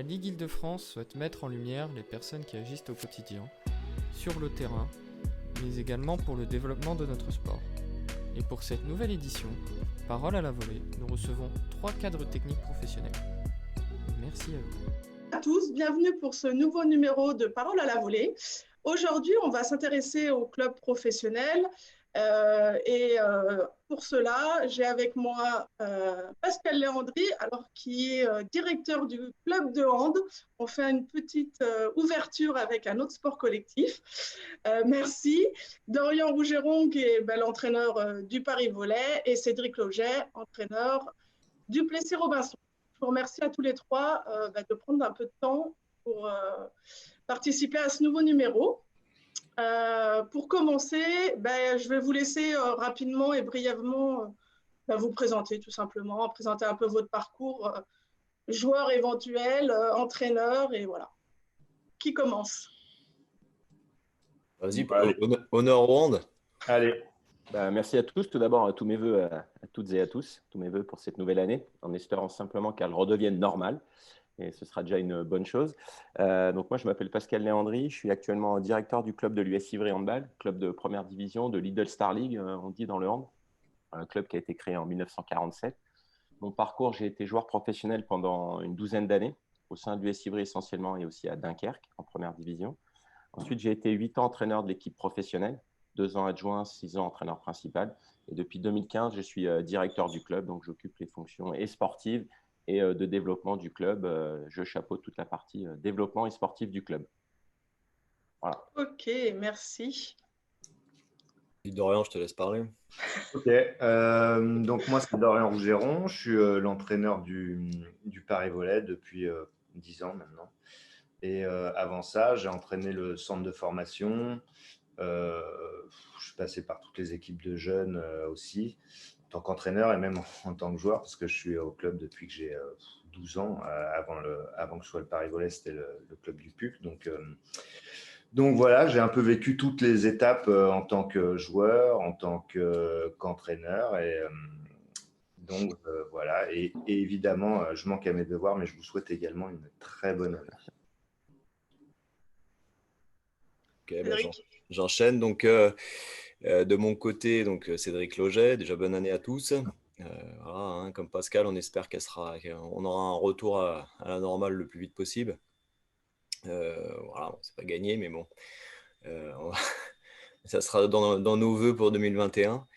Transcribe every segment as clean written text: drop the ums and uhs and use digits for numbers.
Ligue Île-de-France souhaite mettre en lumière les personnes qui agissent au quotidien, sur le terrain, mais également pour le développement de notre sport. Et pour cette nouvelle édition, Parole à la volée, nous recevons 3 cadres techniques professionnels. Merci à vous. À tous, bienvenue pour ce nouveau numéro de Parole à la volée. Aujourd'hui, on va s'intéresser au club professionnel pour cela, j'ai avec moi Pascal Léandry, qui est directeur du club de hand. On fait une petite ouverture avec un autre sport collectif. Merci. Dorian Rougeron, qui est l'entraîneur du Paris Volley, et Cédric Loget, entraîneur du Plessis-Robinson. Je vous remercie à tous les trois de prendre un peu de temps pour participer à ce nouveau numéro. Pour commencer, je vais vous laisser rapidement et brièvement vous présenter tout simplement, présenter un peu votre parcours, joueur éventuel, entraîneur, et voilà. Qui commence? Vas-y, honneur au hand. Allez. Merci à tous. Tout d'abord, tous mes voeux à toutes et à tous, tous mes voeux pour cette nouvelle année, en espérant simplement qu'elle redevienne normale. Et ce sera déjà une bonne chose. Donc moi, je m'appelle Pascal Léandry. Je suis actuellement directeur du club de l'US Ivry Handball, club de première division de Lidl Star League, on dit dans le hand, un club qui a été créé en 1947. Mon parcours, j'ai été joueur professionnel pendant une douzaine d'années, au sein de l'US Ivry essentiellement et aussi à Dunkerque, en première division. Ensuite, j'ai été 8 ans entraîneur de l'équipe professionnelle, 2 ans adjoint, 6 ans entraîneur principal. Et depuis 2015, je suis directeur du club, donc j'occupe les fonctions et sportives et de développement du club. Je chapeaute toute la partie développement et sportif du club. Voilà. Ok, merci. Dorian, je te laisse parler. Ok, donc moi c'est Dorian Rougeron, je suis l'entraîneur du Paris Volley depuis 10 ans maintenant. Et avant ça, j'ai entraîné le centre de formation. Je suis passé par toutes les équipes de jeunes aussi, en tant qu'entraîneur et même en tant que joueur, parce que je suis au club depuis que j'ai 12 ans. Avant que je sois le Paris Volley, c'était le club du PUC. Donc voilà, j'ai un peu vécu toutes les étapes en tant que joueur, en tant qu'entraîneur. Voilà, et évidemment, je manque à mes devoirs, mais je vous souhaite également une très bonne année. Ok, j'enchaîne. Donc, de mon côté, donc, Cédric Loget, déjà bonne année à tous. Voilà, comme Pascal, on espère qu'on aura un retour à la normale le plus vite possible. Voilà, c'est pas gagné, mais bon, ça sera dans nos vœux pour 2021.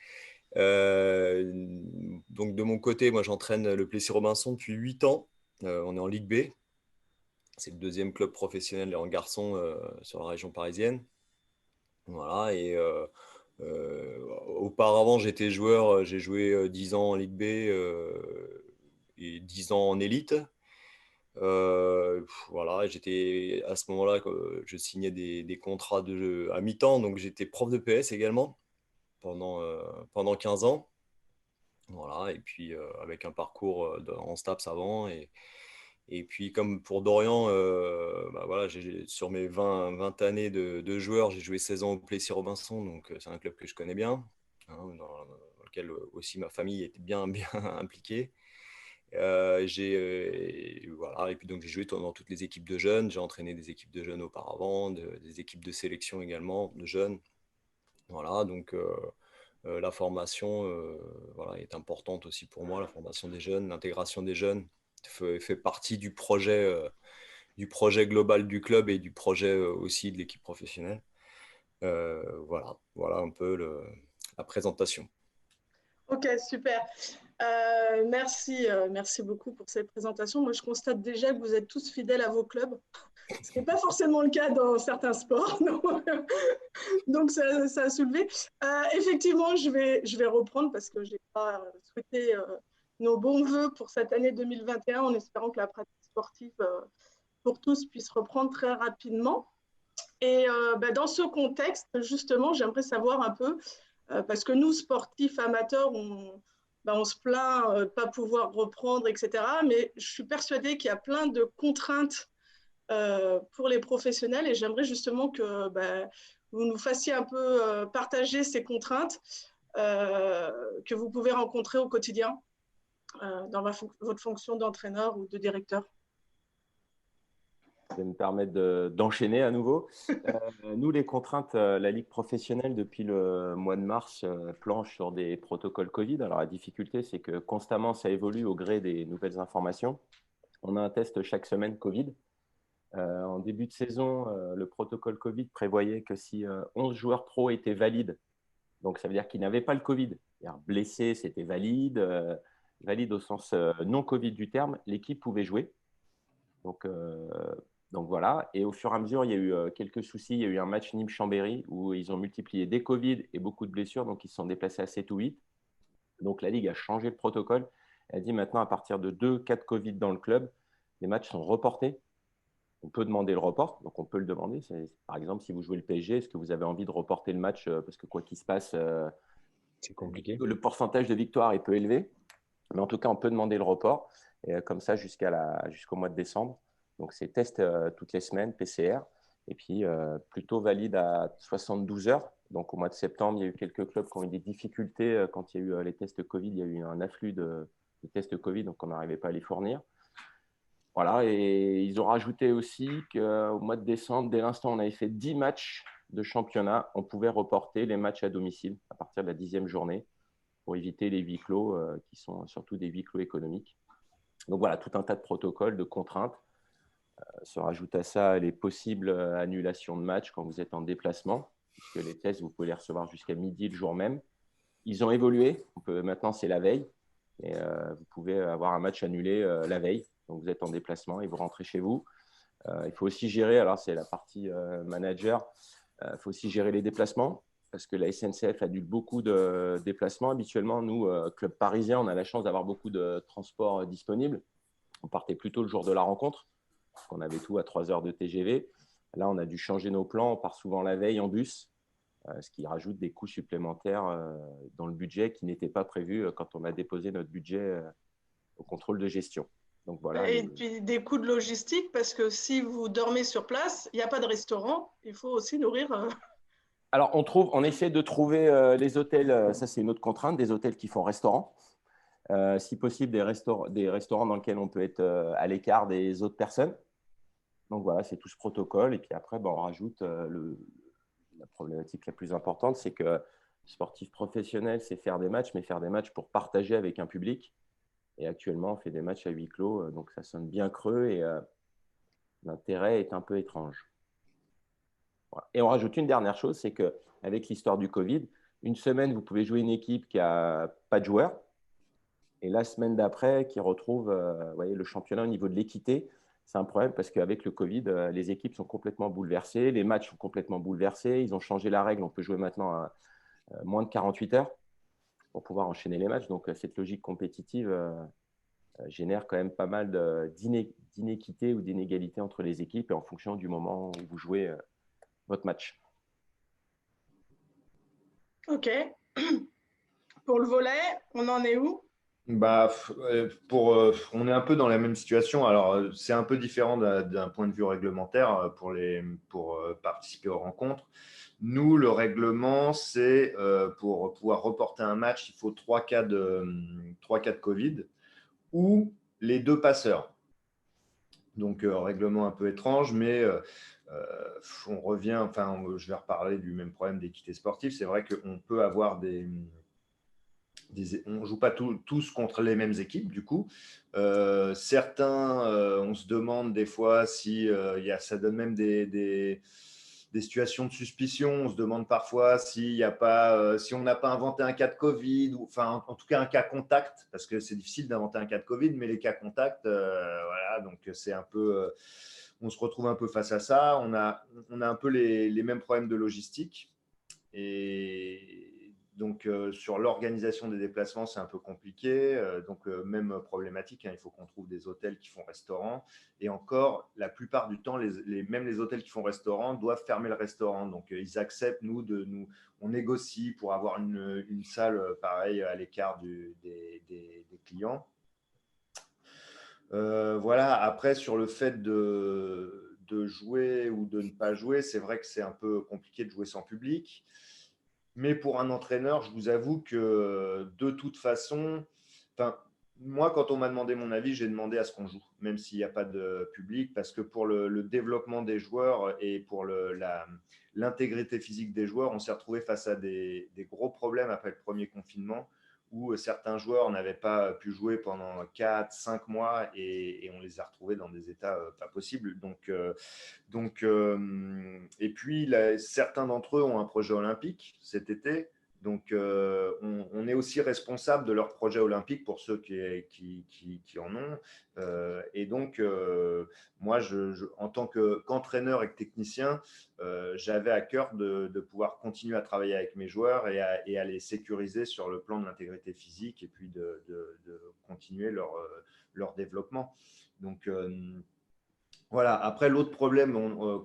Donc de mon côté, moi j'entraîne le Plessis-Robinson depuis 8 ans. On est en Ligue B. C'est le 2e club professionnel en garçon sur la région parisienne. Voilà, et auparavant j'étais joueur, j'ai joué 10 ans en Ligue B et 10 ans en élite. Voilà, j'étais à ce moment-là, je signais des contrats à mi-temps, donc j'étais prof de PS également pendant 15 ans. Voilà, et puis avec un parcours en STAPS avant. Et puis comme pour Dorian, voilà, sur mes 20 années de joueur, j'ai joué 16 ans au Plessis-Robinson, donc c'est un club que je connais bien, dans lequel aussi ma famille était bien impliquée. Voilà, et puis donc j'ai joué dans toutes les équipes de jeunes, j'ai entraîné des équipes de jeunes auparavant, des équipes de sélection également de jeunes. Voilà, donc la formation voilà, est importante aussi pour moi, la formation des jeunes, l'intégration des jeunes fait partie du projet global du club et du projet aussi de l'équipe professionnelle. Voilà un peu la présentation. Ok, super. Merci beaucoup pour cette présentation. Moi, je constate déjà que vous êtes tous fidèles à vos clubs, ce qui n'est pas forcément le cas dans certains sports. Donc, ça a soulevé. Effectivement, je vais reprendre parce que je n'ai pas souhaité nos bons voeux pour cette année 2021 en espérant que la pratique sportive pour tous puisse reprendre très rapidement. Et dans ce contexte, justement, j'aimerais savoir un peu, parce que nous, sportifs amateurs, on se plaint de ne pas pouvoir reprendre, etc. Mais je suis persuadée qu'il y a plein de contraintes pour les professionnels et j'aimerais justement que vous nous fassiez un peu partager ces contraintes que vous pouvez rencontrer au quotidien dans votre fonction d'entraîneur ou de directeur. de me permettre d'enchaîner à nouveau. Nous, les contraintes, la Ligue professionnelle, depuis le mois de mars, planche sur des protocoles Covid. Alors, la difficulté, c'est que constamment, ça évolue au gré des nouvelles informations. On a un test chaque semaine Covid. En début de saison, le protocole Covid prévoyait que si 11 joueurs pro étaient valides, donc ça veut dire qu'ils n'avaient pas le Covid, c'est-à-dire blessés, c'était valide, valide au sens non Covid du terme, l'équipe pouvait jouer. Donc voilà, et au fur et à mesure, il y a eu quelques soucis. Il y a eu un match Nîmes-Chambéry où ils ont multiplié des Covid et beaucoup de blessures, donc ils se sont déplacés à 7 ou 8. Donc la Ligue a changé le protocole. Elle a dit maintenant, à partir de 2 cas de Covid dans le club, les matchs sont reportés. On peut demander le report, donc on peut le demander. Par exemple, si vous jouez le PSG, est-ce que vous avez envie de reporter le match parce que quoi qu'il se passe, C'est compliqué. le pourcentage de victoire est peu élevé. Mais en tout cas, on peut demander le report, et comme ça jusqu'au mois de décembre. Donc, c'est test toutes les semaines, PCR, et puis plutôt valide à 72 heures. Donc, au mois de septembre, il y a eu quelques clubs qui ont eu des difficultés quand il y a eu les tests Covid. Il y a eu un afflux de tests Covid, donc on n'arrivait pas à les fournir. Voilà, et ils ont rajouté aussi qu'au mois de décembre, dès l'instant où on avait fait 10 matchs de championnat, on pouvait reporter les matchs à domicile à partir de la 10e journée pour éviter les huis clos qui sont surtout des huis clos économiques. Donc voilà, tout un tas de protocoles, de contraintes. Se rajoute à ça les possibles annulations de matchs quand vous êtes en déplacement, puisque les tests, vous pouvez les recevoir jusqu'à midi le jour même. Ils ont évolué. Maintenant, c'est la veille. Et vous pouvez avoir un match annulé la veille. Donc, vous êtes en déplacement et vous rentrez chez vous. Il faut aussi gérer, alors c'est la partie manager, il faut aussi gérer les déplacements parce que la SNCF annule beaucoup de déplacements. Habituellement, nous, club parisien, on a la chance d'avoir beaucoup de transports disponibles. On partait plutôt le jour de la rencontre, parce qu'on avait tout à 3 heures de TGV. Là, on a dû changer nos plans. On part souvent la veille en bus, ce qui rajoute des coûts supplémentaires dans le budget qui n'étaient pas prévus quand on a déposé notre budget au contrôle de gestion. Donc, voilà, Et puis des coûts de logistique, parce que si vous dormez sur place, il n'y a pas de restaurant, il faut aussi nourrir. Alors, on essaie de trouver les hôtels, ça c'est une autre contrainte, des hôtels qui font restaurant. Si possible, des restaurants dans lesquels on peut être à l'écart des autres personnes. Donc voilà, c'est tout ce protocole. Et puis après, on rajoute la problématique la plus importante, c'est que sportif professionnel, c'est faire des matchs, mais faire des matchs pour partager avec un public. Et actuellement, on fait des matchs à huis clos, donc ça sonne bien creux et l'intérêt est un peu étrange. Voilà. Et on rajoute une dernière chose, c'est qu'avec l'histoire du Covid, une semaine, vous pouvez jouer une équipe qui n'a pas de joueurs. Et la semaine d'après, qui retrouve voyez, le championnat au niveau de l'équité. C'est un problème parce qu'avec le Covid, les équipes sont complètement bouleversées, les matchs sont complètement bouleversés. Ils ont changé la règle, on peut jouer maintenant à moins de 48 heures pour pouvoir enchaîner les matchs. Donc, cette logique compétitive génère quand même pas mal d'inéquité ou d'inégalité entre les équipes et en fonction du moment où vous jouez votre match. Ok. Pour le volley, on en est où? On est un peu dans la même situation. Alors, c'est un peu différent d'un point de vue réglementaire pour participer aux rencontres. Nous, le règlement, c'est pour pouvoir reporter un match, il faut 3 cas de Covid ou les 2 passeurs. Donc, règlement un peu étrange, mais on revient, je vais reparler du même problème d'équité sportive. C'est vrai qu'on peut avoir on ne joue pas tous contre les mêmes équipes, du coup. Certains, on se demande des fois si ça donne même des situations de suspicion. On se demande parfois si on n'a pas inventé un cas de Covid, ou en tout cas un cas contact, parce que c'est difficile d'inventer un cas de Covid, mais les cas contact, voilà, donc c'est un peu, on se retrouve un peu face à ça. On a un peu les mêmes problèmes de logistique. Et donc, sur l'organisation des déplacements, c'est un peu compliqué. Donc, même problématique, il faut qu'on trouve des hôtels qui font restaurant. Et encore, la plupart du temps, même les hôtels qui font restaurant doivent fermer le restaurant. Donc, ils acceptent, on négocie pour avoir une salle, pareil, à l'écart des clients. Voilà. Après, sur le fait de jouer ou de ne pas jouer, c'est vrai que c'est un peu compliqué de jouer sans public. Mais pour un entraîneur, je vous avoue que de toute façon, moi, quand on m'a demandé mon avis, j'ai demandé à ce qu'on joue, même s'il n'y a pas de public, parce que pour le développement des joueurs et pour l'intégrité physique des joueurs, on s'est retrouvé face à des gros problèmes après le premier confinement, où certains joueurs n'avaient pas pu jouer pendant 4, 5 mois et on les a retrouvés dans des états pas possibles. Et puis, certains d'entre eux ont un projet olympique cet été. Donc, on est aussi responsable de leur projet olympique pour ceux qui en ont. Et donc, moi, en tant qu'entraîneur et que technicien, j'avais à cœur de pouvoir continuer à travailler avec mes joueurs et à les sécuriser sur le plan de l'intégrité physique et puis de continuer leur développement. Donc, voilà. Après, l'autre problème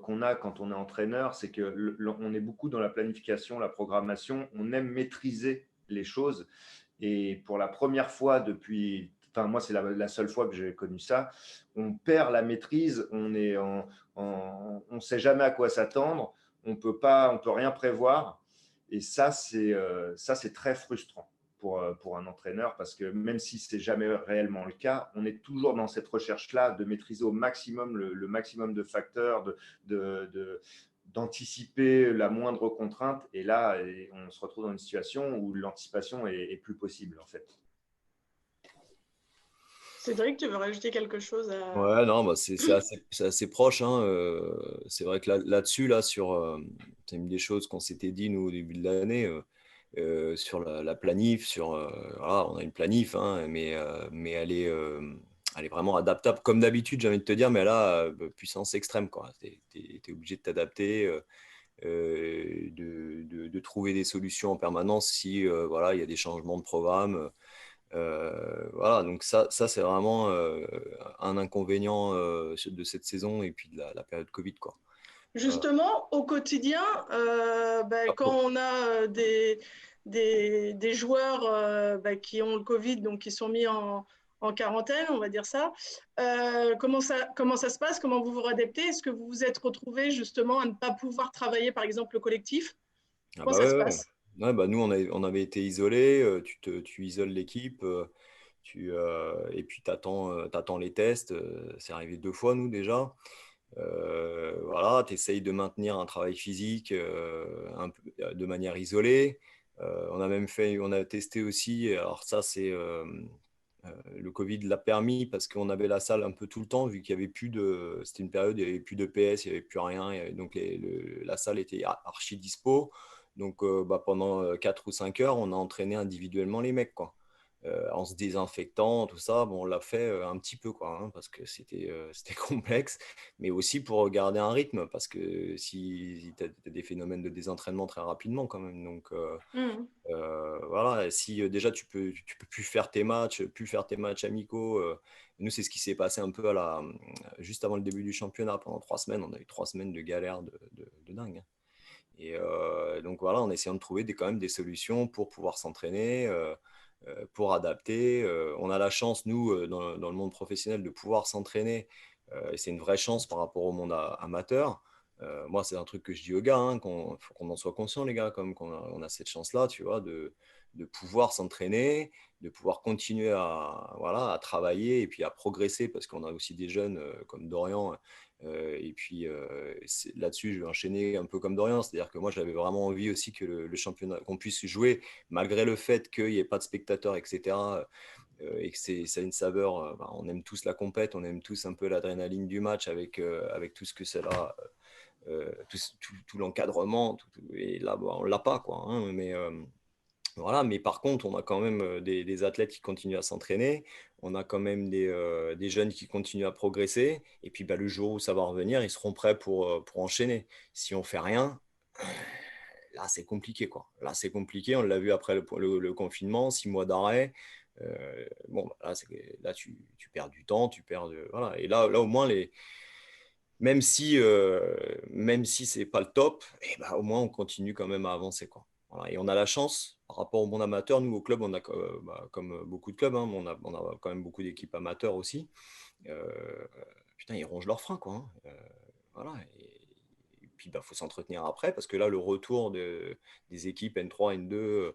qu'on a quand on est entraîneur, c'est qu'on est beaucoup dans la planification, la programmation. On aime maîtriser les choses. Et pour la première fois depuis, enfin moi c'est la seule fois que j'ai connu ça, on perd la maîtrise. On sait jamais à quoi s'attendre. On peut rien prévoir. Et ça c'est très frustrant pour un entraîneur, parce que même si c'est jamais réellement le cas, on est toujours dans cette recherche-là de maîtriser au maximum le maximum de facteurs, d'anticiper la moindre contrainte. Et là, on se retrouve dans une situation où l'anticipation est plus possible, en fait. Cédric, tu veux rajouter quelque chose à... Ouais, non, bah c'est assez proche, hein. C'est vrai que là-dessus, c'est une des choses qu'on s'était dit, nous, au début de l'année, sur la planif, voilà, on a une planif, hein, mais elle est vraiment adaptable, comme d'habitude, j'ai envie de te dire, mais là, puissance extrême, quoi. T'es obligé de t'adapter, de trouver des solutions en permanence si voilà, il y a des changements de programme. Voilà, donc ça c'est vraiment un inconvénient de cette saison et puis de la période Covid, quoi. Justement, au quotidien, quand on a des joueurs qui ont le Covid, donc qui sont mis en quarantaine, on va dire ça, comment ça se passe? Comment vous vous adaptez? Est-ce que vous vous êtes retrouvés justement à ne pas pouvoir travailler, par exemple, le collectif? Ah Comment bah ça ouais, se ouais. passe? Ouais, bah nous on avait été isolés, tu isoles l'équipe, et puis t'attends les tests, c'est arrivé 2 fois nous déjà. Voilà, tu essayes de maintenir un travail physique un peu, de manière isolée. On a testé aussi, alors ça le Covid l'a permis parce qu'on avait la salle un peu tout le temps, vu qu'il y avait plus c'était une période, il n'y avait plus de PS, il n'y avait plus rien, donc la salle était archi dispo. Donc pendant 4 ou 5 heures, on a entraîné individuellement les mecs, quoi. En se désinfectant, tout ça. Bon, on l'a fait un petit peu, quoi, hein, parce que c'était complexe, mais aussi pour garder un rythme, parce que si tu as des phénomènes de désentraînement très rapidement, quand même. Donc, voilà, si déjà tu peux plus faire tes matchs amicaux. Nous, c'est ce qui s'est passé un peu juste avant le début du championnat. Pendant 3 semaines, on a eu 3 semaines de galère de dingue, hein. Et donc voilà, en essayant de trouver quand même des solutions pour pouvoir s'entraîner, pour adapter. On a la chance, nous, dans le monde professionnel, de pouvoir s'entraîner. Et c'est une vraie chance par rapport au monde amateur. Moi, c'est un truc que je dis aux gars, hein, faut qu'on en soit conscient, les gars, comme on a cette chance-là, tu vois, de pouvoir s'entraîner, de pouvoir continuer voilà, à travailler et puis à progresser, parce qu'on a aussi des jeunes comme Dorian. Et puis là-dessus, je vais enchaîner un peu comme Dorian, c'est-à-dire que moi, j'avais vraiment envie aussi que le championnat, qu'on puisse jouer malgré le fait qu'il n'y ait pas de spectateurs, etc. Et que ça a une saveur. On aime tous la compète, on aime tous un peu l'adrénaline du match avec tout ce que c'est là, tout l'encadrement. Et là, bon, on l'a pas, quoi, hein, mais voilà, mais par contre, on a quand même des athlètes qui continuent à s'entraîner, on a quand même des jeunes qui continuent à progresser, et puis le jour où ça va revenir, ils seront prêts pour enchaîner. Si on fait rien, là c'est compliqué, quoi. Là c'est compliqué, on l'a vu après le confinement, 6 mois d'arrêt. Bon, là tu perds du temps, voilà. Et là au moins même si c'est pas le top, au moins on continue quand même à avancer, quoi. Voilà. Et on a la chance, par rapport au monde amateur, nous au club, on a comme beaucoup de clubs, hein, on a quand même beaucoup d'équipes amateurs aussi. Euh, Putain, ils rongent leurs freins, quoi, hein. Voilà. Et puis faut s'entretenir après, parce que là le retour des équipes N3, N2,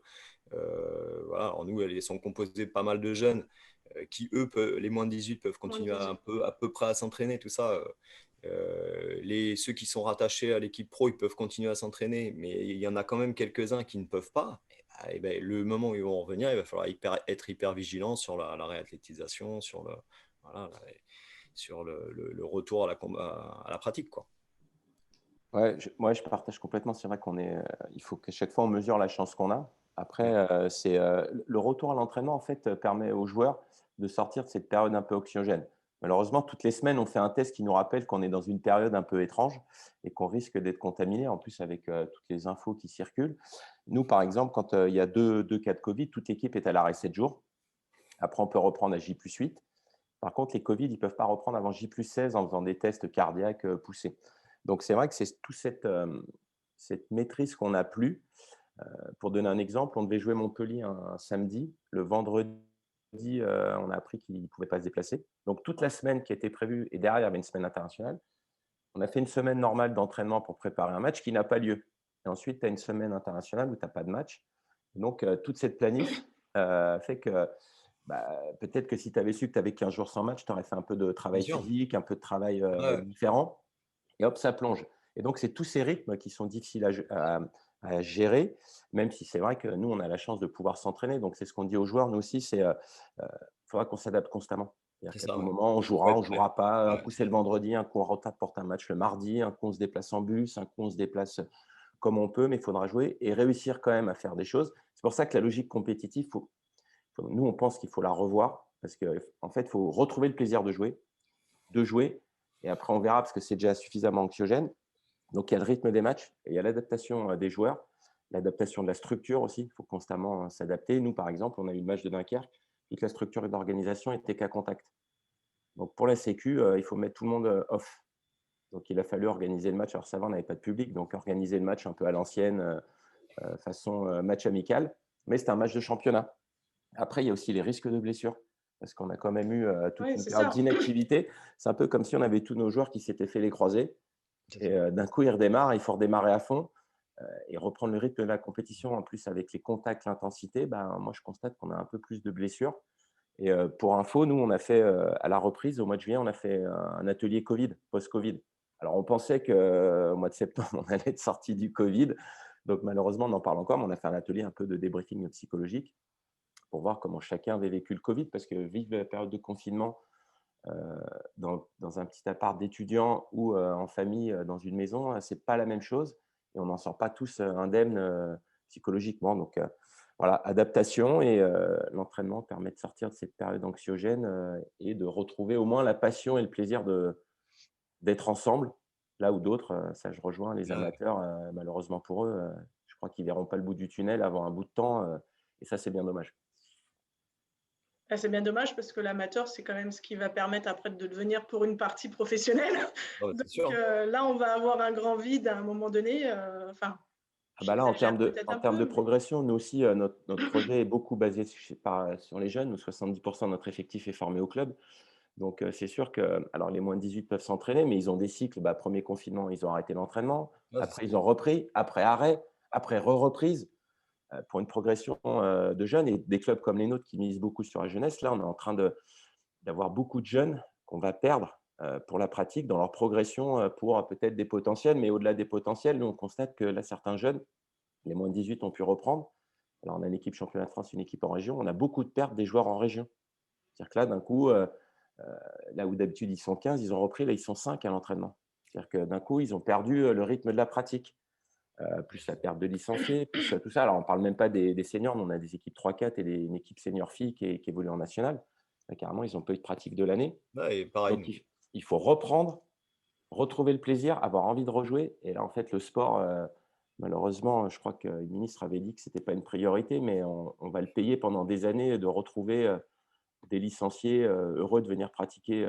voilà. Alors nous, elles sont composées de pas mal de jeunes. qui eux, les moins de 18 peuvent continuer à peu près à s'entraîner, tout ça. Ceux qui sont rattachés à l'équipe pro, ils peuvent continuer à s'entraîner, mais il y en a quand même quelques-uns qui ne peuvent pas. Et ben, le moment où ils vont revenir, il va falloir être hyper vigilant sur la réathlétisation, voilà, sur le retour à la pratique, quoi. Ouais, moi, je partage complètement. C'est vrai il faut qu'à chaque fois, on mesure la chance qu'on a. Après, le retour à l'entraînement, en fait, permet aux joueurs de sortir de cette période un peu anxiogène. Malheureusement, toutes les semaines, on fait un test qui nous rappelle qu'on est dans une période un peu étrange et qu'on risque d'être contaminé, en plus avec toutes les infos qui circulent. Nous, par exemple, quand il y a deux cas de Covid, toute l'équipe est à l'arrêt 7 jours. Après, on peut reprendre à J+8. Par contre, les Covid, ils ne peuvent pas reprendre avant J+16 en faisant des tests cardiaques poussés. Donc, c'est vrai que c'est toute cette maîtrise qu'on n'a plus. Pour donner un exemple, on devait jouer Montpellier un samedi. Le vendredi, on a appris qu'il ne pouvait pas se déplacer. Donc, toute la semaine qui était prévue, et derrière, il y avait une semaine internationale. On a fait une semaine normale d'entraînement pour préparer un match qui n'a pas lieu. Et ensuite, tu as une semaine internationale où tu n'as pas de match. Donc, toute cette planif fait que peut-être que si tu avais su que tu avais 15 jours sans match, tu aurais fait un peu de travail physique, un peu de travail différent. Et hop, ça plonge. Et donc, c'est tous ces rythmes qui sont difficiles à gérer, même si c'est vrai que nous, on a la chance de pouvoir s'entraîner. Donc, c'est ce qu'on dit aux joueurs. Nous aussi, il faudra qu'on s'adapte constamment. C'est-à-dire qu'à tout moment, on jouera, on ne jouera pas. Un coup, c'est le vendredi, un coup, on reporte un match le mardi, un coup, on se déplace en bus, un coup, on se déplace comme on peut, mais il faudra jouer et réussir quand même à faire des choses. C'est pour ça que la logique compétitive, nous, on pense qu'il faut la revoir parce qu'en fait, il faut retrouver le plaisir de jouer. Et après, on verra parce que c'est déjà suffisamment anxiogène. Donc, il y a le rythme des matchs et il y a l'adaptation des joueurs, l'adaptation de la structure aussi. Il faut constamment s'adapter. Nous, par exemple, on a eu le match de Dunkerque. Toute la structure d'organisation était qu'à contact. Donc, pour la Sécu, il faut mettre tout le monde off. Donc, il a fallu organiser le match. Alors, ça va, on n'avait pas de public. Donc, organiser le match un peu à l'ancienne, façon match amical. Mais c'était un match de championnat. Après, il y a aussi les risques de blessures. Parce qu'on a quand même eu toute une période d'inactivité. C'est un peu comme si on avait tous nos joueurs qui s'étaient fait les croisés. Et d'un coup, ils redémarrent, il faut redémarrer à fond et reprendre le rythme de la compétition. En plus, avec les contacts, l'intensité, moi, je constate qu'on a un peu plus de blessures. Et pour info, nous, on a fait, à la reprise, au mois de juillet, on a fait un atelier Covid, post-Covid. Alors, on pensait qu'au mois de septembre, on allait être sorti du Covid. Donc, malheureusement, on en parle encore, mais on a fait un atelier un peu de débriefing psychologique pour voir comment chacun avait vécu le Covid, parce que vivre la période de confinement dans un petit appart d'étudiants ou en famille dans une maison, ce n'est pas la même chose et on n'en sort pas tous indemnes psychologiquement. Donc, voilà, adaptation et l'entraînement permet de sortir de cette période anxiogène et de retrouver au moins la passion et le plaisir d'être ensemble. Là où d'autres, ça je rejoins les amateurs, malheureusement pour eux, je crois qu'ils ne verront pas le bout du tunnel avant un bout de temps et ça, c'est bien dommage. C'est bien dommage parce que l'amateur, c'est quand même ce qui va permettre après de devenir pour une partie professionnelle. Donc là, on va avoir un grand vide à un moment donné. Là, en termes de progression, nous aussi, notre projet est beaucoup basé sur les jeunes. Nous, 70% de notre effectif est formé au club. Donc, c'est sûr que les moins de 18 peuvent s'entraîner, mais ils ont des cycles. Premier confinement, ils ont arrêté l'entraînement. Après, ils ont repris. Après, arrêt. Après, reprise. Pour une progression de jeunes et des clubs comme les nôtres qui misent beaucoup sur la jeunesse, là, on est en train d'avoir beaucoup de jeunes qu'on va perdre pour la pratique dans leur progression pour peut-être des potentiels. Mais au-delà des potentiels, nous, on constate que là, certains jeunes, les moins de 18 ont pu reprendre. Alors, on a une équipe championnat de France, une équipe en région. On a beaucoup de pertes des joueurs en région. C'est-à-dire que là, d'un coup, là où d'habitude ils sont 15, ils ont repris, là, ils sont 5 à l'entraînement. C'est-à-dire que d'un coup, ils ont perdu le rythme de la pratique. Plus la perte de licenciés, plus tout ça. Alors, on ne parle même pas des seniors. On a des équipes 3-4 et une équipe senior filles qui évolue en national. Là, carrément, ils n'ont pas eu de pratique de l'année. Donc, il faut reprendre, retrouver le plaisir, avoir envie de rejouer. Et là, en fait, le sport, malheureusement, je crois que le ministre avait dit que ce n'était pas une priorité, mais on va le payer pendant des années de retrouver des licenciés heureux de venir pratiquer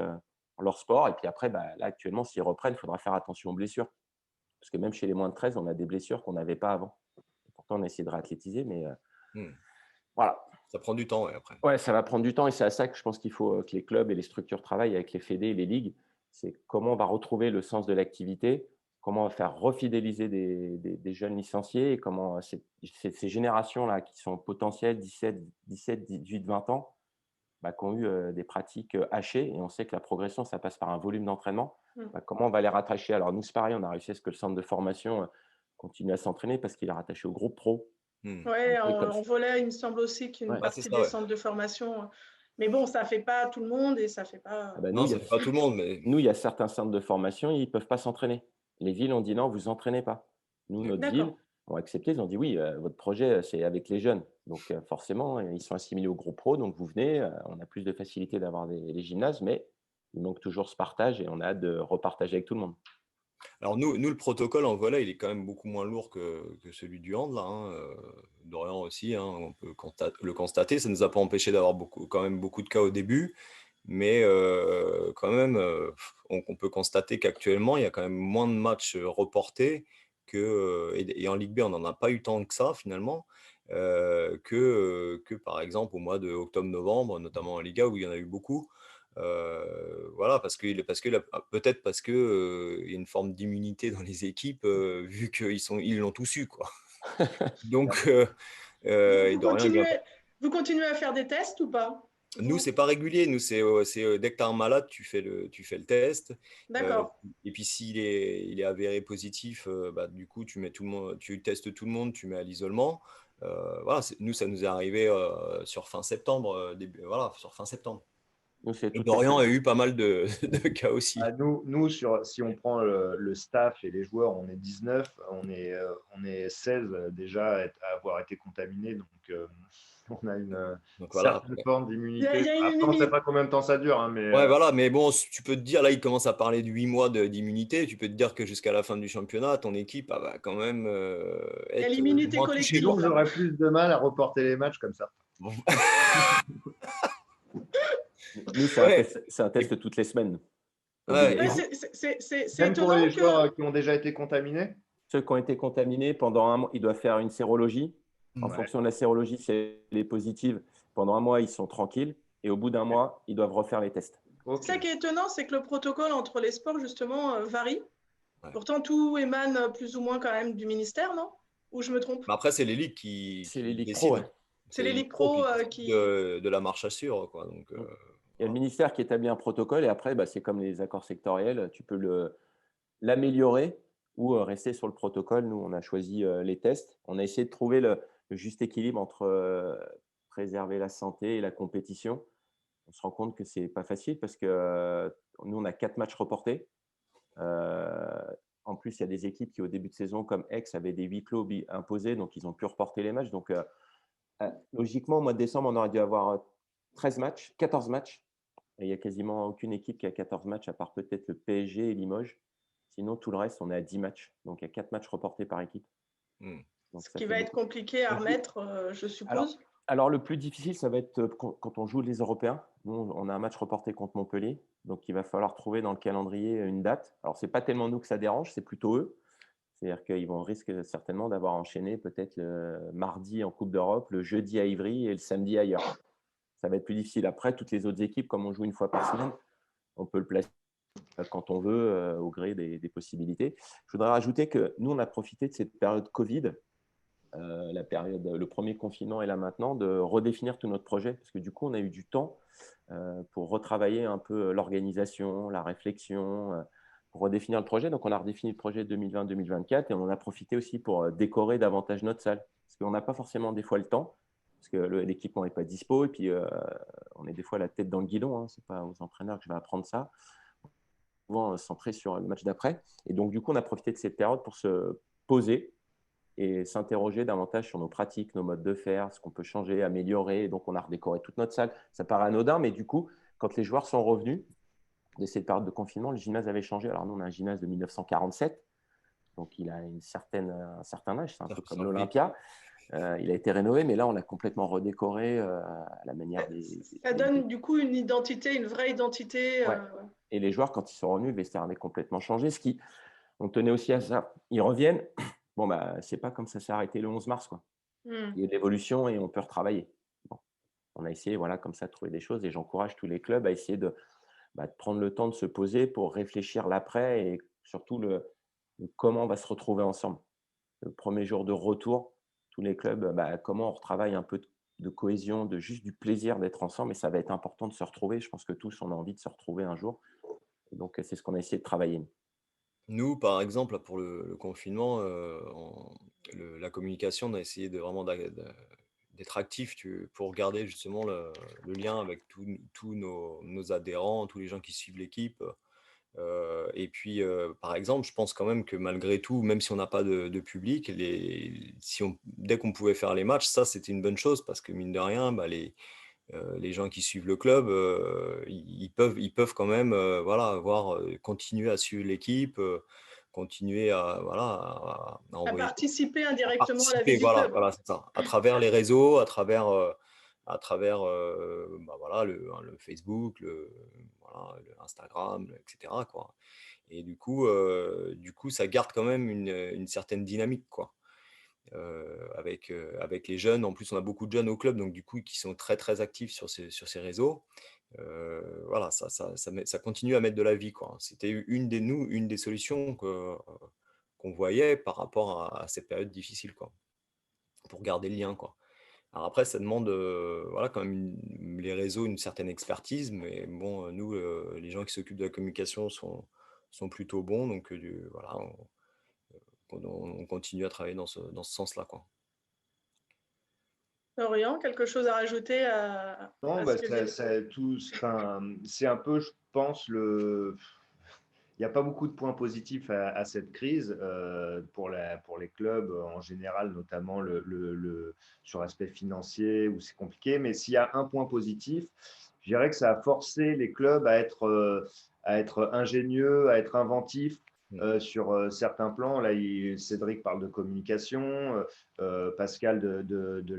leur sport. Et puis après, là, actuellement, s'ils reprennent, il faudra faire attention aux blessures. Parce que même chez les moins de 13, on a des blessures qu'on n'avait pas avant. Et pourtant, on a essayé de réathlétiser, mais voilà. Ça prend du temps, après. Ouais, ça va prendre du temps et c'est à ça que je pense qu'il faut que les clubs et les structures travaillent avec les fédés et les ligues. C'est comment on va retrouver le sens de l'activité, comment on va faire refidéliser des jeunes licenciés et comment ces générations-là qui sont potentielles 17, 18, 20 ans, qui ont eu des pratiques hachées, et on sait que la progression, ça passe par un volume d'entraînement. Mm. Comment on va les rattacher? Alors nous, c'est pareil, on a réussi à ce que le centre de formation continue à s'entraîner parce qu'il est rattaché au groupe pro. Ouais, Un peu comme en ça. volet, il me semble aussi qu'une Ouais. Ah, c'est partie ça, des ouais. centres de formation. Mais bon, ça fait pas tout le monde et ça fait pas. Ah bah, Non, ça fait pas tout le monde, mais nous, il y a certains centres de formation, ils ne peuvent pas s'entraîner. Les villes ont dit non, vous vous entraînez pas. Nous, notre ville, D'accord. ont accepté, ils ont dit oui, votre projet, c'est avec les jeunes. Donc forcément, ils sont assimilés au groupe pro, donc vous venez, on a plus de facilité d'avoir les gymnases, mais il manque toujours ce partage et on a hâte de repartager avec tout le monde. alors nous, le protocole en volley, il est quand même beaucoup moins lourd que celui du hand, là. Dorian aussi, on peut le constater. Ça ne nous a pas empêché d'avoir quand même beaucoup de cas au début. Mais quand même, on peut constater qu'actuellement, il y a quand même moins de matchs reportés et en Ligue B, on n'en a pas eu tant que ça finalement, que par exemple au mois de octobre-novembre, notamment en Liga où il y en a eu beaucoup. Voilà, peut-être parce que il y a une forme d'immunité dans les équipes, vu ils l'ont tous eu, quoi. Donc, et Vous Dorian est bien. continuez à faire des tests ou pas? Nous, c'est pas régulier. Nous, dès que tu as un malade, tu fais le test. Euh, D'accord. et puis, il est avéré positif, du coup, tu mets tout le monde, tu testes tout le monde, tu mets à l'isolement. Voilà, nous, ça nous est arrivé sur fin septembre, voilà, sur fin septembre. Nous, c'est Et toutes les Dorian a semaines. eu pas mal de cas aussi. Ah, si on prend le staff et les joueurs, on est 19, on est 16 déjà à avoir été contaminés. Donc, on a une Donc voilà. certaine forme Il y d'immunité. a une Après, on ne sait immunité. pas combien de temps ça dure. Mais, Ouais, voilà, mais bon, tu peux te dire, là, il commence à parler de 8 mois d'immunité. Tu peux te dire que jusqu'à la fin du championnat, ton équipe va quand même Il y a être l'immunité moins touchée. collective. sinon, j'aurais plus de mal à reporter les matchs comme ça. Nous, c'est Ouais. un test toutes les semaines. Ouais, Ouais, et c'est Même pour étonnant les que. joueurs qui ont déjà été contaminés. Ceux qui ont été contaminés pendant un mois, ils doivent faire une sérologie. En Ouais. fonction de la sérologie, si elle est positive, pendant un mois, ils sont tranquilles. Et au bout d'un mois, ils doivent refaire les tests. Ok. Ça qui est étonnant, c'est que le protocole entre les sports, justement, varie. Ouais. Pourtant, tout émane plus ou moins quand même du ministère, non? Ou je me trompe? Mais après, c'est les ligues qui C'est les ligues décident. pro, ouais. C'est les ligues pro qui. De la marche à suivre, quoi. Donc, Il y a le ministère qui établit un protocole et après, c'est comme les accords sectoriels, tu peux l'améliorer ou rester sur le protocole. Nous, on a choisi les tests. On a essayé de trouver le juste équilibre entre préserver la santé et la compétition. On se rend compte que c'est pas facile parce que nous, on a 4 matchs reportés. En plus, il y a des équipes qui, au début de saison, comme Aix, avaient des huis clos imposés, donc ils ont pu reporter les matchs. Donc, logiquement, au mois de décembre, on aurait dû avoir 14 matchs. Et il n'y a quasiment aucune équipe qui a 14 matchs, à part peut-être le PSG et Limoges. Sinon, tout le reste, on est à 10 matchs. Donc, il y a 4 matchs reportés par équipe. Donc, Ce qui va être compliqué à remettre, je suppose. Alors, le plus difficile, ça va être quand on joue les Européens. Nous, on a un match reporté contre Montpellier. Donc, il va falloir trouver dans le calendrier une date. Alors, ce n'est pas tellement nous que ça dérange, c'est plutôt eux. C'est-à-dire qu'ils risquent certainement d'avoir enchaîné peut-être le mardi en Coupe d'Europe, le jeudi à Ivry et le samedi ailleurs. Ça va être plus difficile. Après, toutes les autres équipes, comme on joue une fois par semaine, on peut le placer quand on veut, au gré des possibilités. Je voudrais rajouter que nous, on a profité de cette période Covid, le premier confinement et là maintenant, de redéfinir tout notre projet. Parce que du coup, on a eu du temps pour retravailler un peu l'organisation, la réflexion, pour redéfinir le projet. Donc, on a redéfini le projet 2020-2024 et on en a profité aussi pour décorer davantage notre salle. Parce qu'on n'a pas forcément des fois le temps, parce que l'équipement n'est pas dispo et puis on est des fois la tête dans le guidon. Ce n'est pas aux entraîneurs que je vais apprendre ça. Souvent centré sur le match d'après. Et donc, du coup, on a profité de cette période pour se poser et s'interroger davantage sur nos pratiques, nos modes de faire, ce qu'on peut changer, améliorer. Et donc, on a redécoré toute notre salle. Ça paraît anodin, mais du coup, quand les joueurs sont revenus de cette période de confinement, le gymnase avait changé. Alors, nous, on a un gymnase de 1947, donc il a un certain âge, c'est un peu comme l'Olympia. Il a été rénové, mais là, on l'a complètement redécoré à la manière Ça donne du coup une identité, une vraie identité. Ouais. Et les joueurs, quand ils sont revenus, le vestiaire avait complètement changé. On tenait aussi à ça. Ils reviennent. Bon, c'est pas comme ça s'est arrêté le 11 mars, quoi. Il y a de l'évolution et on peut retravailler. Bon. On a essayé, comme ça, de trouver des choses et j'encourage tous les clubs à essayer de prendre le temps de se poser pour réfléchir l'après et surtout comment on va se retrouver ensemble. Le premier jour de retour, tous les clubs, comment on retravaille un peu de cohésion, de juste du plaisir d'être ensemble. Et ça va être important de se retrouver. Je pense que tous, on a envie de se retrouver un jour. Et donc, c'est ce qu'on a essayé de travailler. Nous, par exemple, là, pour le confinement, la communication, on a essayé de vraiment d'être actif pour garder justement le lien avec tous nos adhérents, tous les gens qui suivent l'équipe. Et puis, par exemple, je pense quand même que malgré tout, même si on n'a pas de public, dès qu'on pouvait faire les matchs, ça, c'était une bonne chose parce que mine de rien, bah, les gens qui suivent le club, ils peuvent quand même voilà, continuer à suivre l'équipe, continuer à À envoyer, participer à indirectement à la vie participer, du voilà, club. voilà, c'est ça, à travers les réseaux, à travers bah, voilà, le Facebook, voilà, le Instagram, etc., quoi. Et du coup, ça garde quand même une certaine dynamique, quoi. Avec les jeunes. En plus, on a beaucoup de jeunes au club, donc du coup, qui sont très très actifs sur ces réseaux. Voilà, ça continue à mettre de la vie, quoi. C'était une des solutions qu'on voyait par rapport à cette période difficile, quoi, pour garder le lien, quoi. Alors après, ça demande voilà, quand même les réseaux une certaine expertise, mais bon, nous, les gens qui s'occupent de la communication sont plutôt bons, donc voilà, on continue à travailler dans ce sens-là, quoi. Florian, quelque chose à rajouter Non, à bah, ce que vient de... c'est un peu, je pense, il n'y a pas beaucoup de points positifs à cette crise pour les clubs en général, notamment sur l'aspect financier où c'est compliqué. Mais s'il y a un point positif, je dirais que ça a forcé les clubs à être ingénieux, à être inventifs sur certains plans. Là, Cédric parle de communication, Pascal de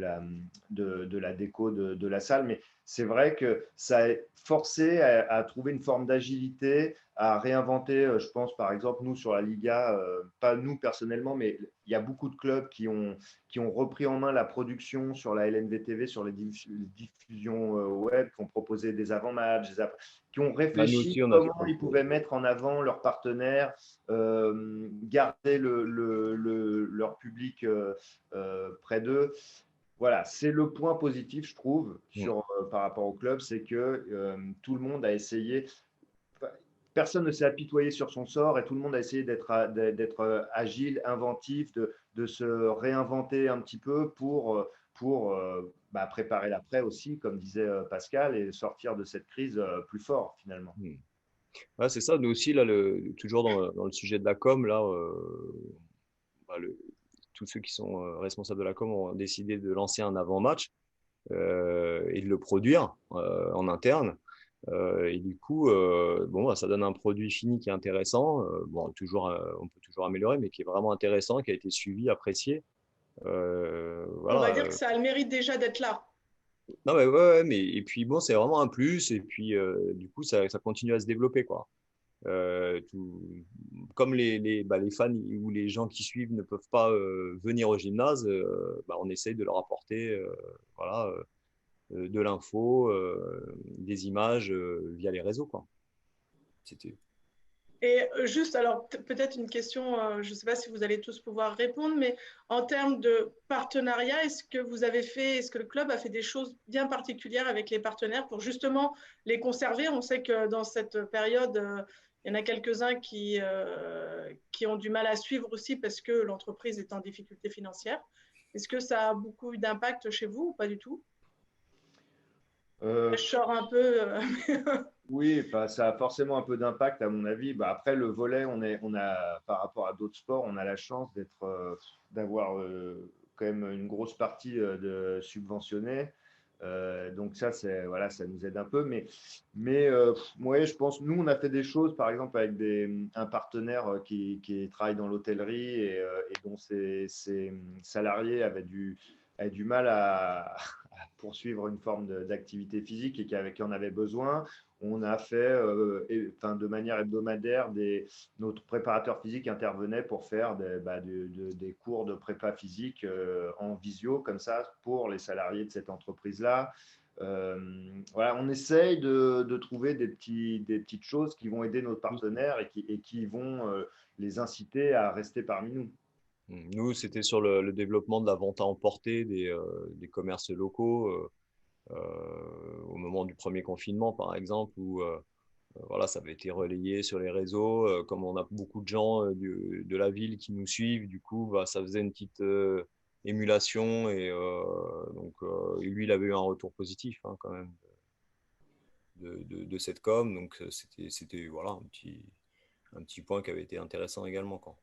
la déco de la salle, mais c'est vrai que ça a forcé à trouver une forme d'agilité, à réinventer, je pense par exemple nous sur la Liga, pas nous personnellement, mais il y a beaucoup de clubs qui ont repris en main la production sur la LNVTV, sur les diffusions web, qui ont proposé des avant-matchs, qui ont Bah, nous réfléchi aussi, on a fait comment plein de ils choses. pouvaient mettre en avant leurs partenaires, garder leur public près d'eux. Voilà, c'est le point positif, je trouve, Mm. par rapport au club, c'est que tout le monde a essayé. Personne ne s'est apitoyé sur son sort et tout le monde a essayé d'être agile, inventif, de se réinventer un petit peu pour préparer l'après aussi, comme disait Pascal, et sortir de cette crise plus fort finalement. Mm. Ouais, c'est ça. Nous aussi, là, toujours dans le sujet de la com, là, bah, tous ceux qui sont responsables de la com ont décidé de lancer un avant-match et de le produire en interne. Et du coup, bon, bah, ça donne un produit fini qui est intéressant. Bon, on peut toujours améliorer, mais qui est vraiment intéressant, qui a été suivi, apprécié. On va Voilà. dire que ça a le mérite déjà d'être là. Non, mais ouais, mais et puis bon, c'est vraiment un plus. Et puis, du coup, ça continue à se développer, quoi. Comme les fans ou les gens qui suivent ne peuvent pas venir au gymnase, bah, on essaye de leur apporter voilà, de l'info, des images via les réseaux, quoi. C'était... Et juste, alors peut-être une question, je ne sais pas si vous allez tous pouvoir répondre, mais en termes de partenariat, est-ce que le club a fait des choses bien particulières avec les partenaires pour justement les conserver? On sait que dans cette période, il y en a quelques-uns qui ont du mal à suivre aussi parce que l'entreprise est en difficulté financière. Est-ce que ça a beaucoup eu d'impact chez vous ou pas du tout? Euh, Je sors un peu. Oui, bah, ça a forcément un peu d'impact à mon avis. Bah, après, le volley, par rapport à d'autres sports, on a la chance d'avoir quand même une grosse partie de subventionnée. Donc ça, voilà, ça nous aide un peu. Mais ouais, je pense, nous, on a fait des choses, par exemple, avec un partenaire qui travaille dans l'hôtellerie et dont ses salariés avaient du mal à poursuivre une forme d'activité physique et qui en avait besoin. On a fait, de manière hebdomadaire, notre préparateur physique intervenait pour faire des cours de prépa physique en visio, comme ça, pour les salariés de cette entreprise-là. Voilà, on essaye de trouver des petites choses qui vont aider nos partenaires et qui vont les inciter à rester parmi nous. Nous, c'était sur le développement de la vente à emporter des commerces locaux au moment du premier confinement, par exemple, où voilà, ça avait été relayé sur les réseaux. Comme on a beaucoup de gens de la ville qui nous suivent, du coup, bah, ça faisait une petite émulation. Et donc, lui, il avait eu un retour positif hein, quand même de cette com. Donc, c'était voilà, un petit point qui avait été intéressant également. Quoi.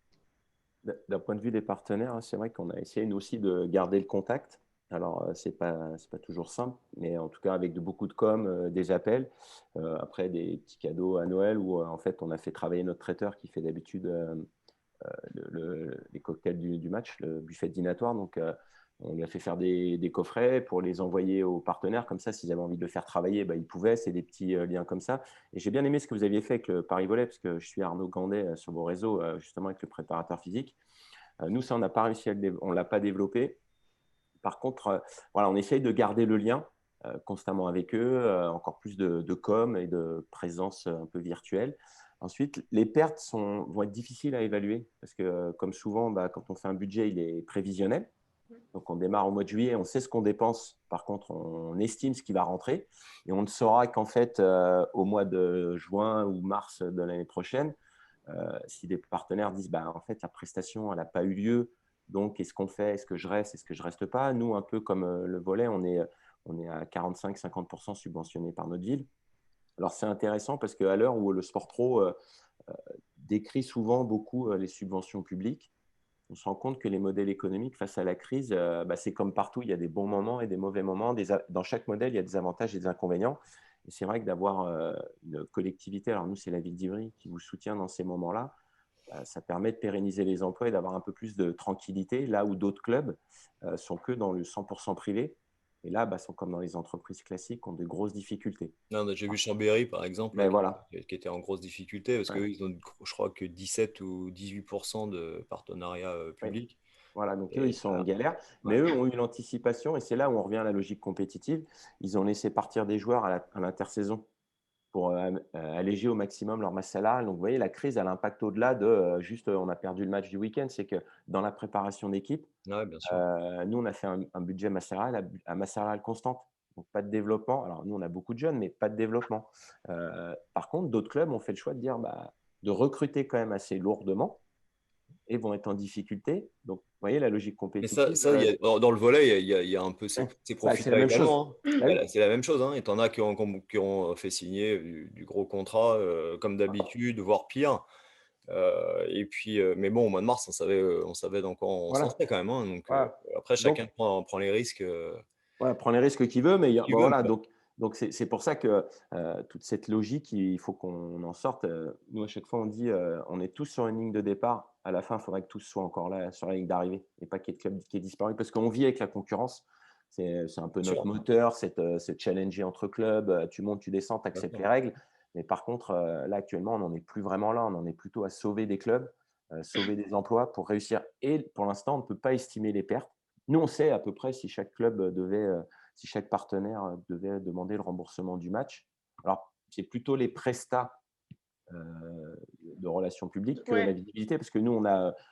D'un point de vue des partenaires, hein, c'est vrai qu'on a essayé nous aussi de garder le contact. Alors, c'est pas toujours simple, mais en tout cas avec beaucoup de com, des appels, après des petits cadeaux à Noël où en fait on a fait travailler notre traiteur qui fait d'habitude les cocktails du match, le buffet dînatoire. Donc, on lui a fait faire des coffrets pour les envoyer aux partenaires. Comme ça, s'ils avaient envie de le faire travailler, bah, ils pouvaient. C'est des petits liens comme ça. Et j'ai bien aimé ce que vous aviez fait avec le Paris Volley, parce que je suis Arnaud Gandet sur vos réseaux, justement avec le préparateur physique. Nous, ça, on n'a pas réussi on ne l'a pas développé. Par contre, voilà, on essaye de garder le lien constamment avec eux, encore plus de com et de présence un peu virtuelle. Ensuite, les pertes vont être difficiles à évaluer parce que, comme souvent, bah, quand on fait un budget, il est prévisionnel. Donc, on démarre au mois de juillet, on sait ce qu'on dépense. Par contre, on estime ce qui va rentrer. Et on ne saura qu'en fait, au mois de juin ou mars de l'année prochaine, si des partenaires disent bah, en fait, la prestation, elle n'a pas eu lieu. Donc, qu'est-ce qu'on fait? Est-ce que je reste? Est-ce que je ne reste pas? Nous, un peu comme le volley, on est à 45-50% subventionné par notre ville. Alors, c'est intéressant parce qu'à l'heure où le sport pro décrit souvent beaucoup les subventions publiques, on se rend compte que les modèles économiques face à la crise, bah, c'est comme partout, il y a des bons moments et des mauvais moments. Dans chaque modèle, il y a des avantages et des inconvénients. Et c'est vrai que d'avoir une collectivité, alors nous, c'est la ville d'Ivry qui vous soutient dans ces moments-là, ça permet de pérenniser les emplois et d'avoir un peu plus de tranquillité, là où d'autres clubs sont que dans le 100% privé. Et là, bah, sont comme dans les entreprises classiques, ont de grosses difficultés. Non, j'ai vu Chambéry, par exemple, Mais là, voilà. qui était en grosse difficulté parce Ouais. qu'ils ont, je crois, que 17 ou 18% de partenariat public. Voilà, donc Et eux, ils sont en galère. ouais. Mais eux ont eu l'anticipation et c'est là où on revient à la logique compétitive. Ils ont laissé partir des joueurs à l'intersaison pour alléger au maximum leur masse salariale. Donc, vous voyez, la crise a l'impact au-delà de juste on a perdu le match du week-end. C'est que dans la préparation d'équipe, Ouais, bien sûr. nous, on a fait un budget masse salariale à masse salariale constante. Donc, pas de développement. Alors, nous, on a beaucoup de jeunes, mais pas de développement. Par contre, d'autres clubs ont fait le choix de dire de recruter quand même assez lourdement et vont être en difficulté. Donc, vous voyez, la logique Mais compétitive. dans le volet, il y a un peu ces C'est profils-là la même chose. également. Hein. Ah oui. C'est la même chose. Hein. Et t'en as qui ont fait signer du gros contrat, comme d'habitude, voire pire. Et puis, mais bon, au mois de mars, on savait dans quoi on s'en Voilà. sortait quand même. Hein. Donc, Voilà. après, chacun Donc, prend les risques voilà, prend les risques qu'il veut, mais qu'il veut. voilà. Donc c'est pour ça que toute cette logique, il faut qu'on en sorte. Nous, à chaque fois, on dit on est tous sur une ligne de départ. À la fin, il faudrait que tous soient encore là sur la ligne d'arrivée et pas qu'il y ait de club qui ait disparu parce qu'on vit avec la concurrence. C'est un peu notre moteur, c'est challenger entre clubs. Tu montes, tu descends, tu acceptes les règles. Mais par contre, là, actuellement, on n'en est plus vraiment là. On en est plutôt à sauver des clubs, sauver des emplois pour réussir. Et pour l'instant, on ne peut pas estimer les pertes. Nous, on sait à peu près si chaque si chaque partenaire devait demander le remboursement du match. Alors, c'est plutôt les prestats de relations publiques que la visibilité, parce que nous,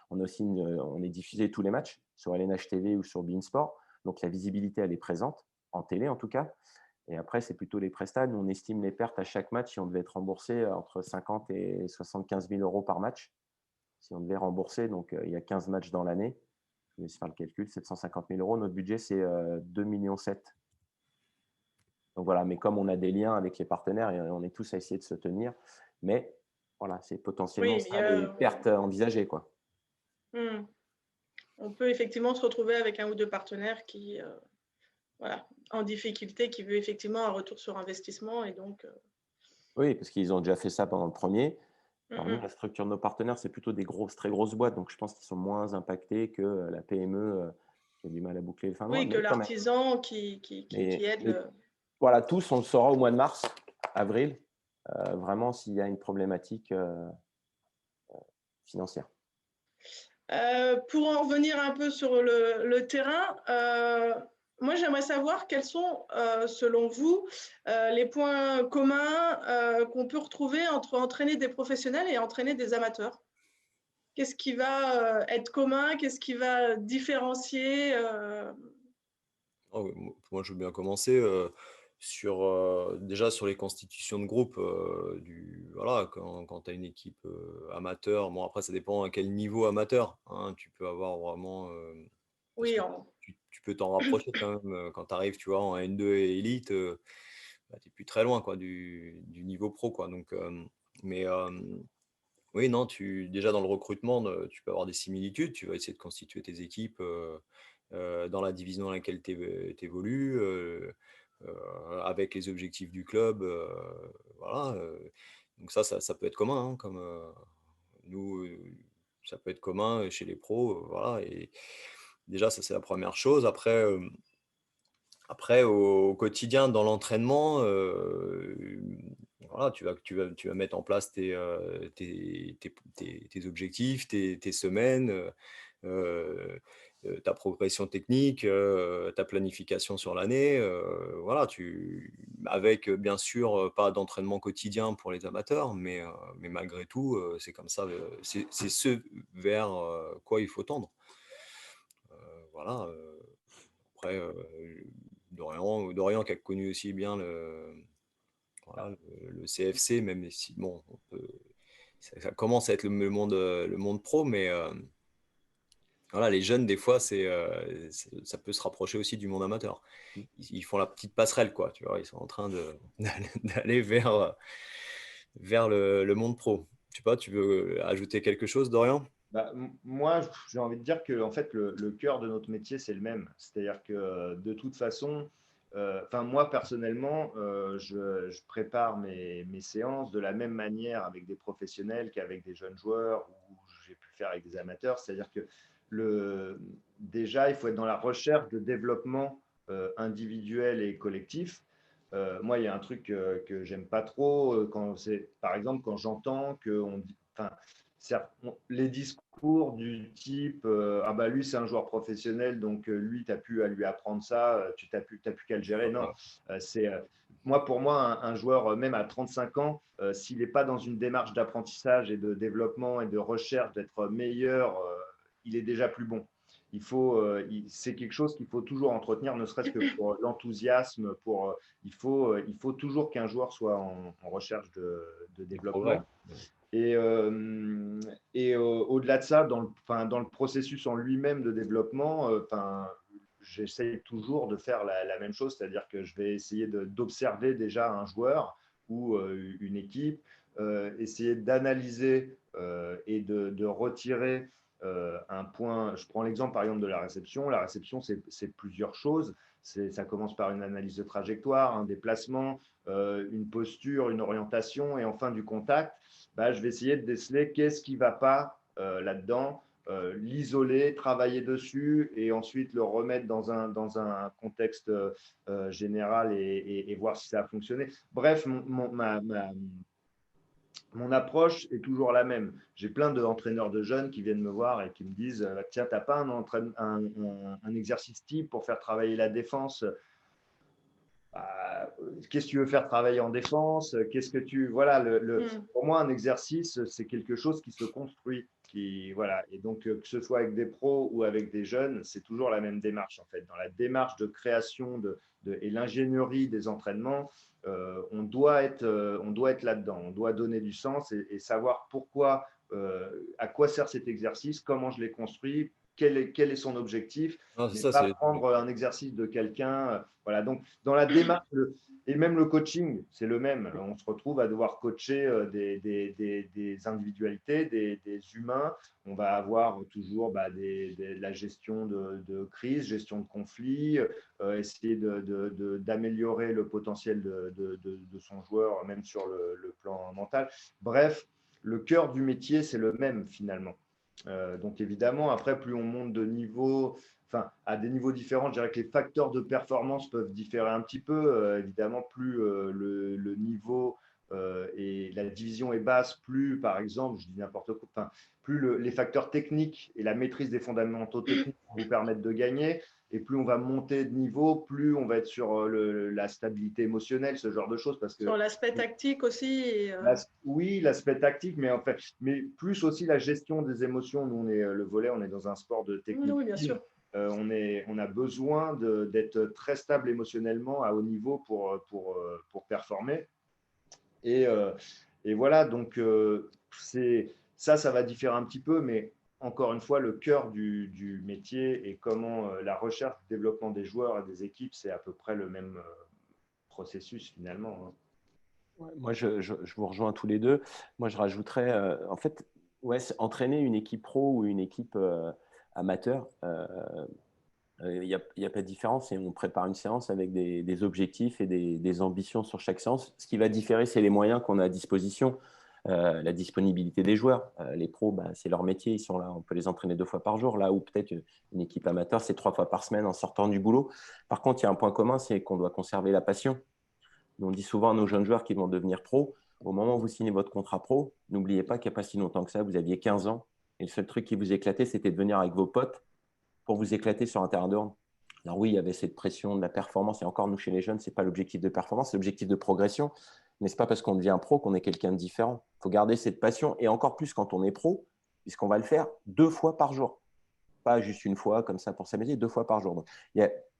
on est diffusé tous les matchs sur LNH TV ou sur beIN Sport. Donc, la visibilité, elle est présente, en télé en tout cas. Et après, c'est plutôt les prestats. Nous, on estime les pertes à chaque match si on devait être remboursé entre 50 et 75 000 euros par match. Si on devait rembourser, donc il y a 15 matchs dans l'année. Je vais faire le calcul, 750 000 euros. Notre budget, c'est 2,7 millions. Donc voilà, mais comme on a des liens avec les partenaires et on est tous à essayer de se tenir, mais voilà, c'est potentiellement les pertes envisagées, quoi. On peut effectivement se retrouver avec un ou deux partenaires qui, en difficulté, qui veut effectivement un retour sur investissement et donc. Oui, parce qu'ils ont déjà fait ça pendant le premier. Alors nous, la structure de nos partenaires, c'est plutôt des très grosses boîtes, donc je pense qu'ils sont moins impactés que la PME qui a du mal à boucler le fin de mois. Oui, que l'artisan qui aide. Voilà, tous, on le saura au mois de mars, avril, vraiment s'il y a une problématique financière. Pour en revenir un peu sur le terrain, moi j'aimerais savoir quels sont, selon vous, les points communs qu'on peut retrouver entre entraîner des professionnels et entraîner des amateurs. Qu'est-ce qui va être commun? Qu'est-ce qui va différencier Ah oui, moi, je veux bien commencer déjà sur les constitutions de groupe. Voilà, quand tu as une équipe amateur, bon, après, ça dépend à quel niveau amateur, hein. Tu peux avoir vraiment. Parce Oui, que tu peux t'en rapprocher quand même. Quand tu arrives, tu vois, en N2 et Elite, bah, tu n'es plus très loin quoi, du niveau pro. Quoi. Donc, mais oui, non, déjà dans le recrutement, tu peux avoir des similitudes. Tu vas essayer de constituer tes équipes dans la division dans laquelle tu évolues, avec les objectifs du club. Voilà. Donc ça peut être commun, hein, comme nous, ça peut être commun chez les pros. Voilà. Et déjà, ça, c'est la première chose. Après, au quotidien, dans l'entraînement, voilà, tu vas mettre en place tes objectifs, tes semaines, ta progression technique, ta planification sur l'année. Voilà, avec bien sûr pas d'entraînement quotidien pour les amateurs, mais malgré tout, c'est comme ça, c'est ce vers quoi il faut tendre. Voilà. Après, Dorian qui a connu aussi bien voilà, le CFC, même si bon, ça commence à être le monde pro, mais voilà, les jeunes, des fois, ça peut se rapprocher aussi du monde amateur. Ils font la petite passerelle, quoi. Tu vois, ils sont en train d'aller vers le monde pro. Je sais pas, tu veux ajouter quelque chose, Dorian? Moi, j'ai envie de dire que en fait, le cœur de notre métier, c'est le même. C'est-à-dire que de toute façon, moi, personnellement, je prépare mes séances de la même manière avec des professionnels qu'avec des jeunes joueurs ou j'ai pu faire avec des amateurs. C'est-à-dire que déjà, il faut être dans la recherche de développement individuel et collectif. Moi, il y a un truc que j'aime pas trop par exemple, quand j'entends qu'on dit, les discours du type ah bah lui c'est un joueur professionnel donc lui tu as pu à lui apprendre ça, tu t'as plus qu'à le gérer. Non, c'est pour moi un joueur même à 35 ans, s'il n'est pas dans une démarche d'apprentissage et de développement et de recherche d'être meilleur, il est déjà plus bon. C'est quelque chose qu'il faut toujours entretenir, ne serait-ce que pour l'enthousiasme. Il faut toujours qu'un joueur soit en recherche de développement. Au-delà de ça, dans le processus en lui-même de développement, j'essaie toujours de faire la même chose, c'est-à-dire que je vais essayer d'observer déjà un joueur ou une équipe, essayer d'analyser et de retirer un point. Je prends l'exemple par exemple de la réception. La réception, c'est plusieurs choses. Ça commence par une analyse de trajectoire, un déplacement, une posture, une orientation et enfin du contact. Je vais essayer de déceler qu'est-ce qui ne va pas là-dedans, l'isoler, travailler dessus et ensuite le remettre dans un contexte général et voir si ça a fonctionné. Bref, mon approche est toujours la même. J'ai plein d'entraîneurs de jeunes qui viennent me voir et qui me disent tiens, tu n'as pas un exercice type pour faire travailler la défense? Qu'est-ce que tu veux faire travailler en défense? Qu'est-ce que tu… Voilà, pour moi, un exercice, c'est quelque chose qui se construit. Voilà. Et donc, que ce soit avec des pros ou avec des jeunes, c'est toujours la même démarche, en fait. Dans la démarche de création et l'ingénierie des entraînements, on doit être là-dedans. On doit donner du sens et savoir pourquoi, à quoi sert cet exercice, comment je l'ai construit, quel est son objectif, mais pas prendre un exercice de quelqu'un. Voilà, donc dans la démarche, et même le coaching, c'est le même. On se retrouve à devoir coacher des individualités, des humains. On va avoir toujours la gestion de crise, gestion de conflit, essayer d'améliorer le potentiel de son joueur, même sur le plan mental. Bref, le cœur du métier, c'est le même finalement. Donc évidemment, après, plus on monte de niveau, à des niveaux différents, je dirais que les facteurs de performance peuvent différer un petit peu. Évidemment, plus le niveau et la division est basse, plus, par exemple, je dis n'importe quoi, plus les facteurs techniques et la maîtrise des fondamentaux techniques vont vous permettre de gagner. Et plus on va monter de niveau, plus on va être sur la stabilité émotionnelle, ce genre de choses. Parce que, sur l'aspect tactique aussi. oui, l'aspect tactique, mais en fait, mais plus aussi la gestion des émotions. Nous, le volley, on est dans un sport de technique. Oui, bien sûr. On a besoin d'être très stable émotionnellement à haut niveau pour performer. Et voilà, donc ça va différer un petit peu, mais encore une fois, le cœur du métier et comment la recherche, le développement des joueurs et des équipes, c'est à peu près le même processus finalement. Ouais, moi, je vous rejoins tous les deux. Moi, je rajouterais, en fait, entraîner une équipe pro ou une équipe amateur, il n'y a pas de différence et on prépare une séance avec des objectifs et des ambitions sur chaque séance. Ce qui va différer, c'est les moyens qu'on a à disposition, la disponibilité des joueurs. Les pros, c'est leur métier, ils sont là, on peut les entraîner 2 fois par jour, là où peut-être une équipe amateur, c'est 3 fois par semaine en sortant du boulot. Par contre, il y a un point commun, c'est qu'on doit conserver la passion. On dit souvent à nos jeunes joueurs qui vont devenir pros, au moment où vous signez votre contrat pro, n'oubliez pas qu'il n'y a pas si longtemps que ça, vous aviez 15 ans et le seul truc qui vous éclatait, c'était de venir avec vos potes pour vous éclater sur un terrain de hand. Alors oui, il y avait cette pression de la performance, et encore nous chez les jeunes, ce n'est pas l'objectif de performance, c'est l'objectif de progression, mais ce n'est pas parce qu'on devient pro qu'on est quelqu'un de différent. Il faut garder cette passion, et encore plus quand on est pro, puisqu'on va le faire 2 fois par jour. Pas juste une fois comme ça pour s'amuser, 2 fois par jour.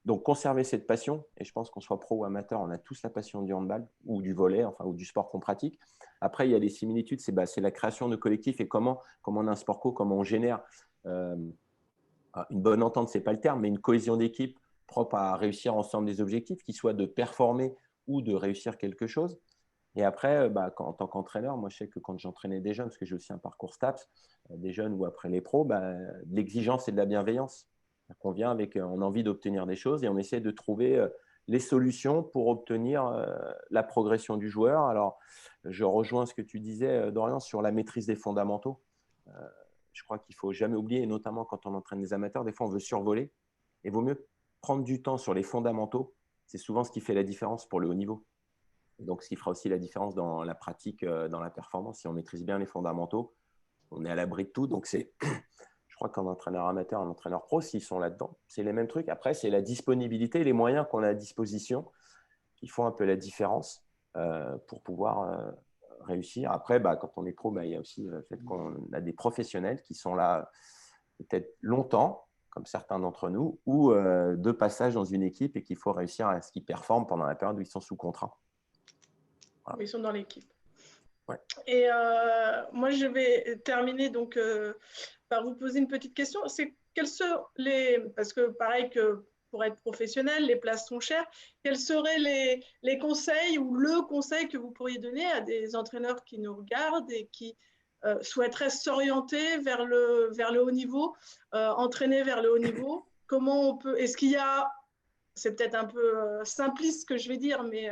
Donc conserver cette passion, et je pense qu'on soit pro ou amateur, on a tous la passion du handball ou du volley, enfin, ou du sport qu'on pratique. Après, il y a des similitudes, c'est la création de collectifs et comment on a un sport co, comment on génère une bonne entente, ce n'est pas le terme, mais une cohésion d'équipe propre à réussir ensemble des objectifs, qui soient de performer ou de réussir quelque chose. Et après, en tant qu'entraîneur, moi, je sais que quand j'entraînais des jeunes, parce que j'ai aussi un parcours STAPS, des jeunes ou après les pros, de l'exigence et de la bienveillance. On vient avec on a envie d'obtenir des choses et on essaie de trouver les solutions pour obtenir la progression du joueur. Alors, je rejoins ce que tu disais, Dorian, sur la maîtrise des fondamentaux. Je crois qu'il ne faut jamais oublier, et notamment quand on entraîne des amateurs, des fois on veut survoler. Et il vaut mieux prendre du temps sur les fondamentaux. C'est souvent ce qui fait la différence pour le haut niveau. Et donc, ce qui fera aussi la différence dans la pratique, dans la performance. Si on maîtrise bien les fondamentaux, on est à l'abri de tout. Donc, je crois qu'un entraîneur amateur, un entraîneur pro, s'ils sont là-dedans, c'est les mêmes trucs. Après, c'est la disponibilité et les moyens qu'on a à disposition qui font un peu la différence pour pouvoir réussir. Après, quand on est pro, il y a aussi le fait qu'on a des professionnels qui sont là peut-être longtemps, comme certains d'entre nous, ou de passage dans une équipe et qu'il faut réussir à ce qu'ils performent pendant la période où ils sont sous contrat. Voilà. Ils sont dans l'équipe. Ouais. Et moi, je vais terminer donc par vous poser une petite question. C'est quels sont parce que pareil que pour être professionnel, les places sont chères. Quels seraient les conseils ou le conseil que vous pourriez donner à des entraîneurs qui nous regardent et qui souhaiteraient s'orienter vers le haut niveau, entraîner vers le haut niveau? Comment on peut… Est-ce qu'il y a, c'est peut-être un peu simpliste ce que je vais dire, mais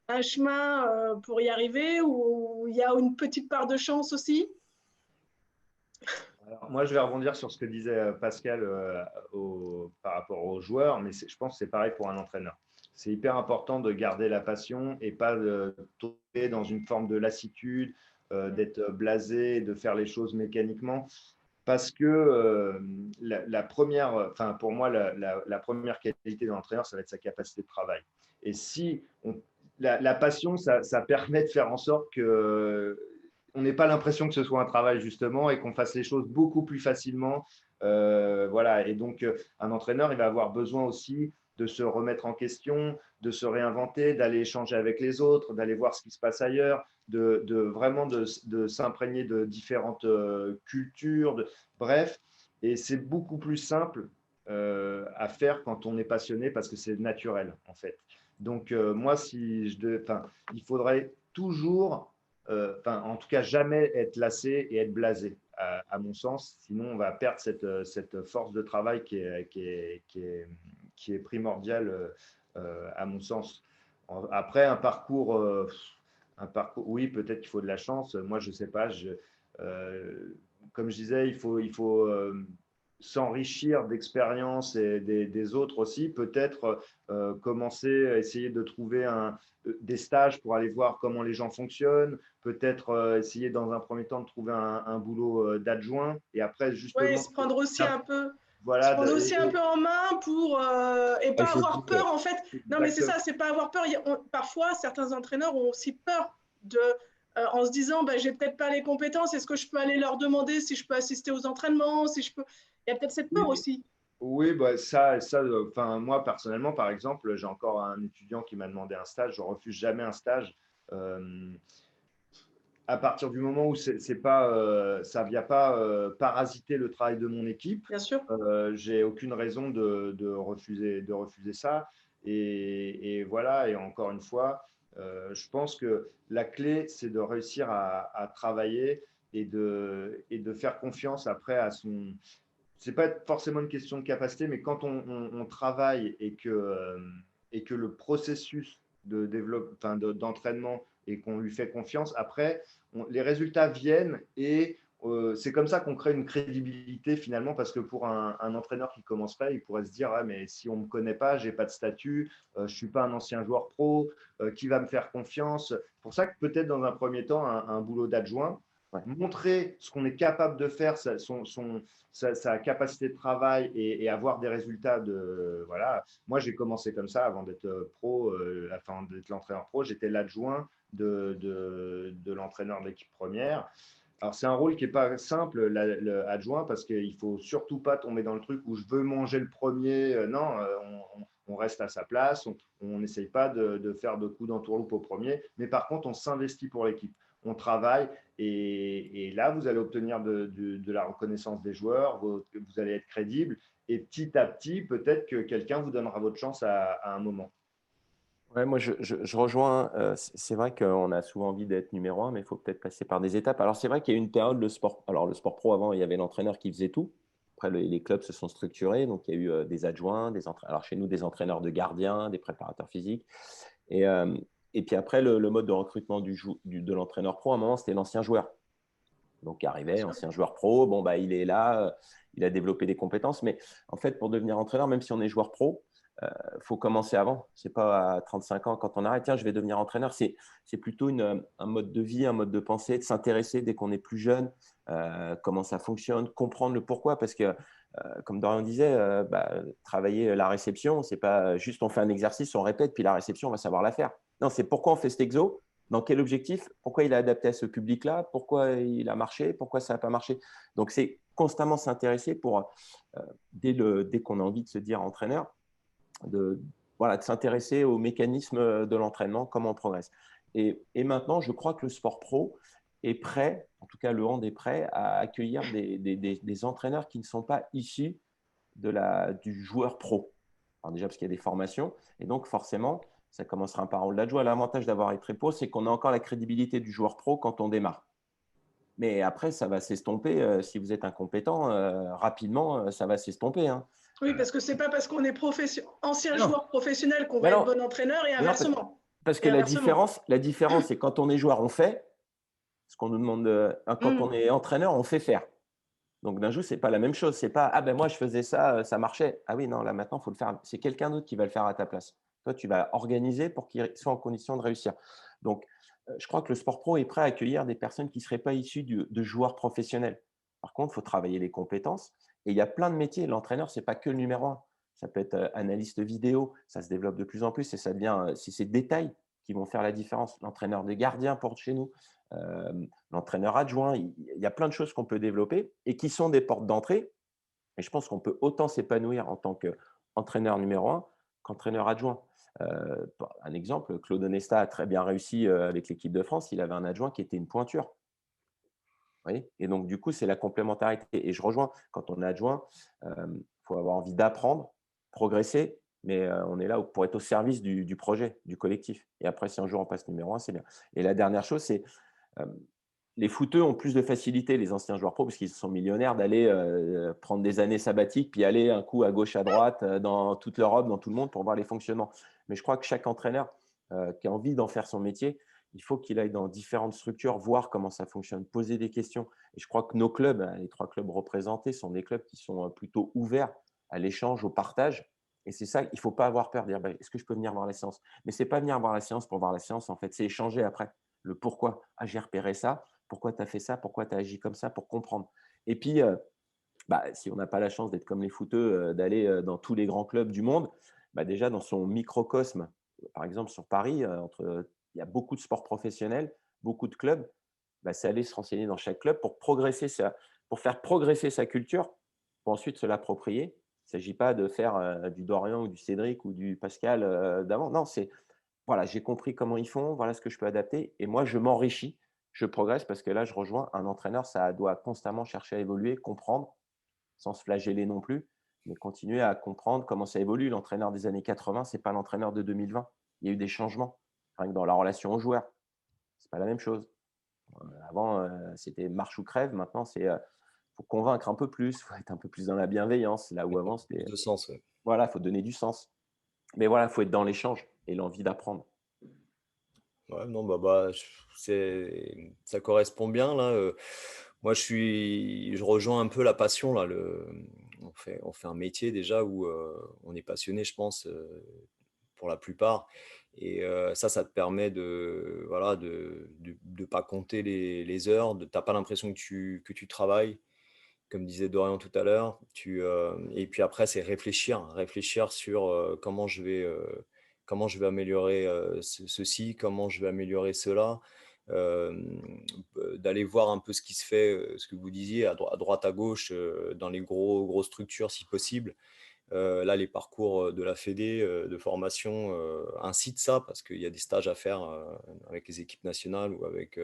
un chemin pour y arriver ou il y a une petite part de chance aussi? Alors, moi, je vais rebondir sur ce que disait Pascal par rapport aux joueurs, mais je pense que c'est pareil pour un entraîneur. C'est hyper important de garder la passion et pas de tomber dans une forme de lassitude, d'être blasé, de faire les choses mécaniquement. Parce que la première, enfin pour moi, la première qualité de l'entraîneur, ça va être sa capacité de travail. Et si la passion, ça permet de faire en sorte que on n'ait pas l'impression que ce soit un travail justement et qu'on fasse les choses beaucoup plus facilement. Voilà. Et donc, un entraîneur, il va avoir besoin aussi de se remettre en question, de se réinventer, d'aller échanger avec les autres, d'aller voir ce qui se passe ailleurs, vraiment de s'imprégner de différentes cultures. Bref, et c'est beaucoup plus simple à faire quand on est passionné parce que c'est naturel en fait. Donc, moi, il faudrait toujours… en tout cas, jamais être lassé et être blasé, à mon sens. Sinon, on va perdre cette force de travail qui est primordiale, à mon sens. Après, un parcours, oui, peut-être qu'il faut de la chance. Moi, je ne sais pas. Comme je disais, il faut s'enrichir d'expériences et des autres aussi. Peut-être commencer à essayer de trouver des stages pour aller voir comment les gens fonctionnent, peut-être essayer dans un premier temps de trouver un boulot d'adjoint et après justement… Oui, se prendre aussi un peu voilà, prendre aussi un peu en main pour et pas il faut avoir peur en fait. Non mais c'est exactement. ça, c'est pas avoir peur. Parfois, certains entraîneurs ont aussi peur de, en se disant, bah, j'ai peut-être pas les compétences. Est-ce que je peux aller leur demander si je peux assister aux entraînements, si je peux. Il y a peut-être cette peur Oui, aussi. oui, bah enfin, moi personnellement, par exemple, j'ai encore un étudiant qui m'a demandé un stage. Je refuse jamais un stage. Euh, à partir du moment où c'est pas, ça ne vient pas parasiter le travail de mon équipe, Bien sûr. j'ai aucune raison de refuser ça. Et voilà, et encore une fois, je pense que la clé, c'est de réussir à travailler et de faire confiance après à son. C'est pas forcément une question de capacité, mais quand on travaille et que le processus de enfin d'entraînement et qu'on lui fait confiance, après, les résultats viennent et c'est comme ça qu'on crée une crédibilité finalement, parce que pour un entraîneur qui commencerait, il pourrait se dire ah, mais si on ne me connaît pas, j'ai pas de statut, je ne suis pas un ancien joueur pro, qui va me faire confiance. Pour ça que peut-être dans un premier temps, un boulot d'adjoint, Ouais. montrer ce qu'on est capable de faire, sa capacité de travail et avoir des résultats de voilà. Moi, j'ai commencé comme ça avant d'être pro, avant d'être l'entraîneur pro, j'étais l'adjoint de l'entraîneur de l'équipe première. Alors, c'est un rôle qui n'est pas simple, l'adjoint, parce qu'il ne faut surtout pas tomber dans le truc où je veux manger le premier. Non, on reste à sa place, on n'essaye pas de faire de coups d'entourloupe au premier, mais par contre, on s'investit pour l'équipe. On travaille et là, vous allez obtenir de la reconnaissance des joueurs, vous allez être crédible et petit à petit, peut-être que quelqu'un vous donnera votre chance à un moment. Ouais, moi, je rejoins. C'est vrai qu'on a souvent envie d'être numéro un, mais il faut peut-être passer par des étapes. Alors, c'est vrai qu'il y a eu une période, le sport. Alors, le sport pro, avant, il y avait l'entraîneur qui faisait tout. Après, les clubs se sont structurés. Donc, il y a eu des adjoints, alors chez nous, des entraîneurs de gardiens, des préparateurs physiques. Et, euh, et puis après, le mode de recrutement de l'entraîneur pro, à un moment, c'était l'ancien joueur. Donc, il arrivait, ancien joueur pro. Bon, bah, il est là, il a développé des compétences. Mais en fait, pour devenir entraîneur, même si on est joueur pro, faut commencer avant. C'est pas à 35 ans quand on arrête, tiens, je vais devenir entraîneur. C'est plutôt un mode de vie, un mode de pensée, de s'intéresser dès qu'on est plus jeune, comment ça fonctionne, comprendre le pourquoi. Parce que, comme Dorian disait, travailler la réception, c'est pas juste on fait un exercice, on répète, puis la réception, on va savoir la faire. Non, c'est pourquoi on fait cet exo, dans quel objectif, pourquoi il est adapté à ce public-là, pourquoi il a marché, pourquoi ça n'a pas marché. Donc, c'est constamment s'intéresser pour, dès qu'on a envie de se dire entraîneur, de s'intéresser aux mécanismes de l'entraînement, comment on progresse. Et maintenant, je crois que le sport pro est prêt, en tout cas le hand est prêt à accueillir des entraîneurs qui ne sont pas issus du joueur pro. Alors déjà parce qu'il y a des formations, et donc forcément, ça commencera par un rôle d'adjoint. L'avantage d'avoir été pro, c'est qu'on a encore la crédibilité du joueur pro quand on démarre. Mais après, ça va s'estomper. Si vous êtes incompétent, rapidement, ça va s'estomper. Hein. Oui, parce que c'est pas parce qu'on est ancien Non. joueur professionnel qu'on Mais va être non. bon entraîneur et Mais non, inversement. parce que la différence, c'est quand on est joueur, on fait ce qu'on nous demande. Quand on est entraîneur, on fait faire. Donc d'un coup, c'est pas la même chose. C'est pas ah ben moi je faisais ça, ça marchait. Ah oui non, là maintenant il faut le faire. C'est quelqu'un d'autre qui va le faire à ta place. Toi tu vas organiser pour qu'il soit en condition de réussir. Donc je crois que le sport pro est prêt à accueillir des personnes qui ne seraient pas issues de joueurs professionnels. Par contre, il faut travailler les compétences. Et il y a plein de métiers. L'entraîneur, c'est pas que le numéro un. Ça peut être analyste vidéo. Ça se développe de plus en plus et ça devient. C'est ces détails qui vont faire la différence. L'entraîneur des gardiens pour chez nous. L'entraîneur adjoint, il y a plein de choses qu'on peut développer et qui sont des portes d'entrée. Et je pense qu'on peut autant s'épanouir en tant qu'entraîneur numéro un qu'entraîneur adjoint. Un exemple, Claude Onesta a très bien réussi avec l'équipe de France. Il avait un adjoint qui était une pointure. Vous voyez, et donc, du coup, c'est la complémentarité. Et je rejoins, quand on est adjoint, il faut avoir envie d'apprendre, progresser, mais on est là pour être au service du projet, du collectif. Et après, si un jour on passe numéro un, c'est bien. Et la dernière chose, c'est les footeux ont plus de facilité, les anciens joueurs pro, parce qu'ils sont millionnaires, d'aller prendre des années sabbatiques, puis aller un coup à gauche, à droite, dans toute l'Europe, dans tout le monde, pour voir les fonctionnements. Mais je crois que chaque entraîneur qui a envie d'en faire son métier, il faut qu'il aille dans différentes structures, voir comment ça fonctionne, poser des questions. Et je crois que nos clubs, les 3 clubs représentés, sont des clubs qui sont plutôt ouverts à l'échange, au partage. Et c'est ça, il ne faut pas avoir peur de dire est-ce que je peux venir voir la séance? Mais ce n'est pas venir voir la séance pour voir la séance, en fait, c'est échanger après. Le pourquoi. Ah, j'ai repéré ça. Pourquoi tu as fait ça? Pourquoi tu as agi comme ça? Pour comprendre. Et puis, si on n'a pas la chance d'être comme les footeux, d'aller dans tous les grands clubs du monde, déjà dans son microcosme, par exemple sur Paris, il y a beaucoup de sports professionnels, beaucoup de clubs, c'est aller se renseigner dans chaque club pour faire progresser sa culture, pour ensuite se l'approprier. Il ne s'agit pas de faire du Dorian ou du Cédric ou du Pascal d'avant. Non, c'est voilà, j'ai compris comment ils font, voilà ce que je peux adapter. Et moi, je m'enrichis, je progresse parce que là, je rejoins un entraîneur, ça doit constamment chercher à évoluer, comprendre, sans se flageller non plus, mais continuer à comprendre comment ça évolue. L'entraîneur des années 80, ce n'est pas l'entraîneur de 2020. Il y a eu des changements, rien que dans la relation aux joueurs. Ce n'est pas la même chose. Avant, c'était marche ou crève. Maintenant, faut convaincre un peu plus, il faut être un peu plus dans la bienveillance. Là où avant, c'était… De sens, ouais. Voilà, il faut donner du sens. Mais voilà, il faut être dans l'échange et l'envie d'apprendre. Ouais, non, ça correspond bien là. Moi, je rejoins un peu la passion là. On fait un métier déjà où on est passionné, je pense, pour la plupart. Et ça te permet de pas compter les heures. T'as pas l'impression que tu travailles, comme disait Dorian tout à l'heure. Et puis après, c'est réfléchir sur comment je vais améliorer ceci, comment je vais améliorer cela, euh, d'aller voir un peu ce qui se fait, ce que vous disiez, à droite, à gauche, dans les grosses structures si possible. Là, les parcours de la Fédé de formation incitent ça parce qu'il y a des stages à faire avec les équipes nationales ou avec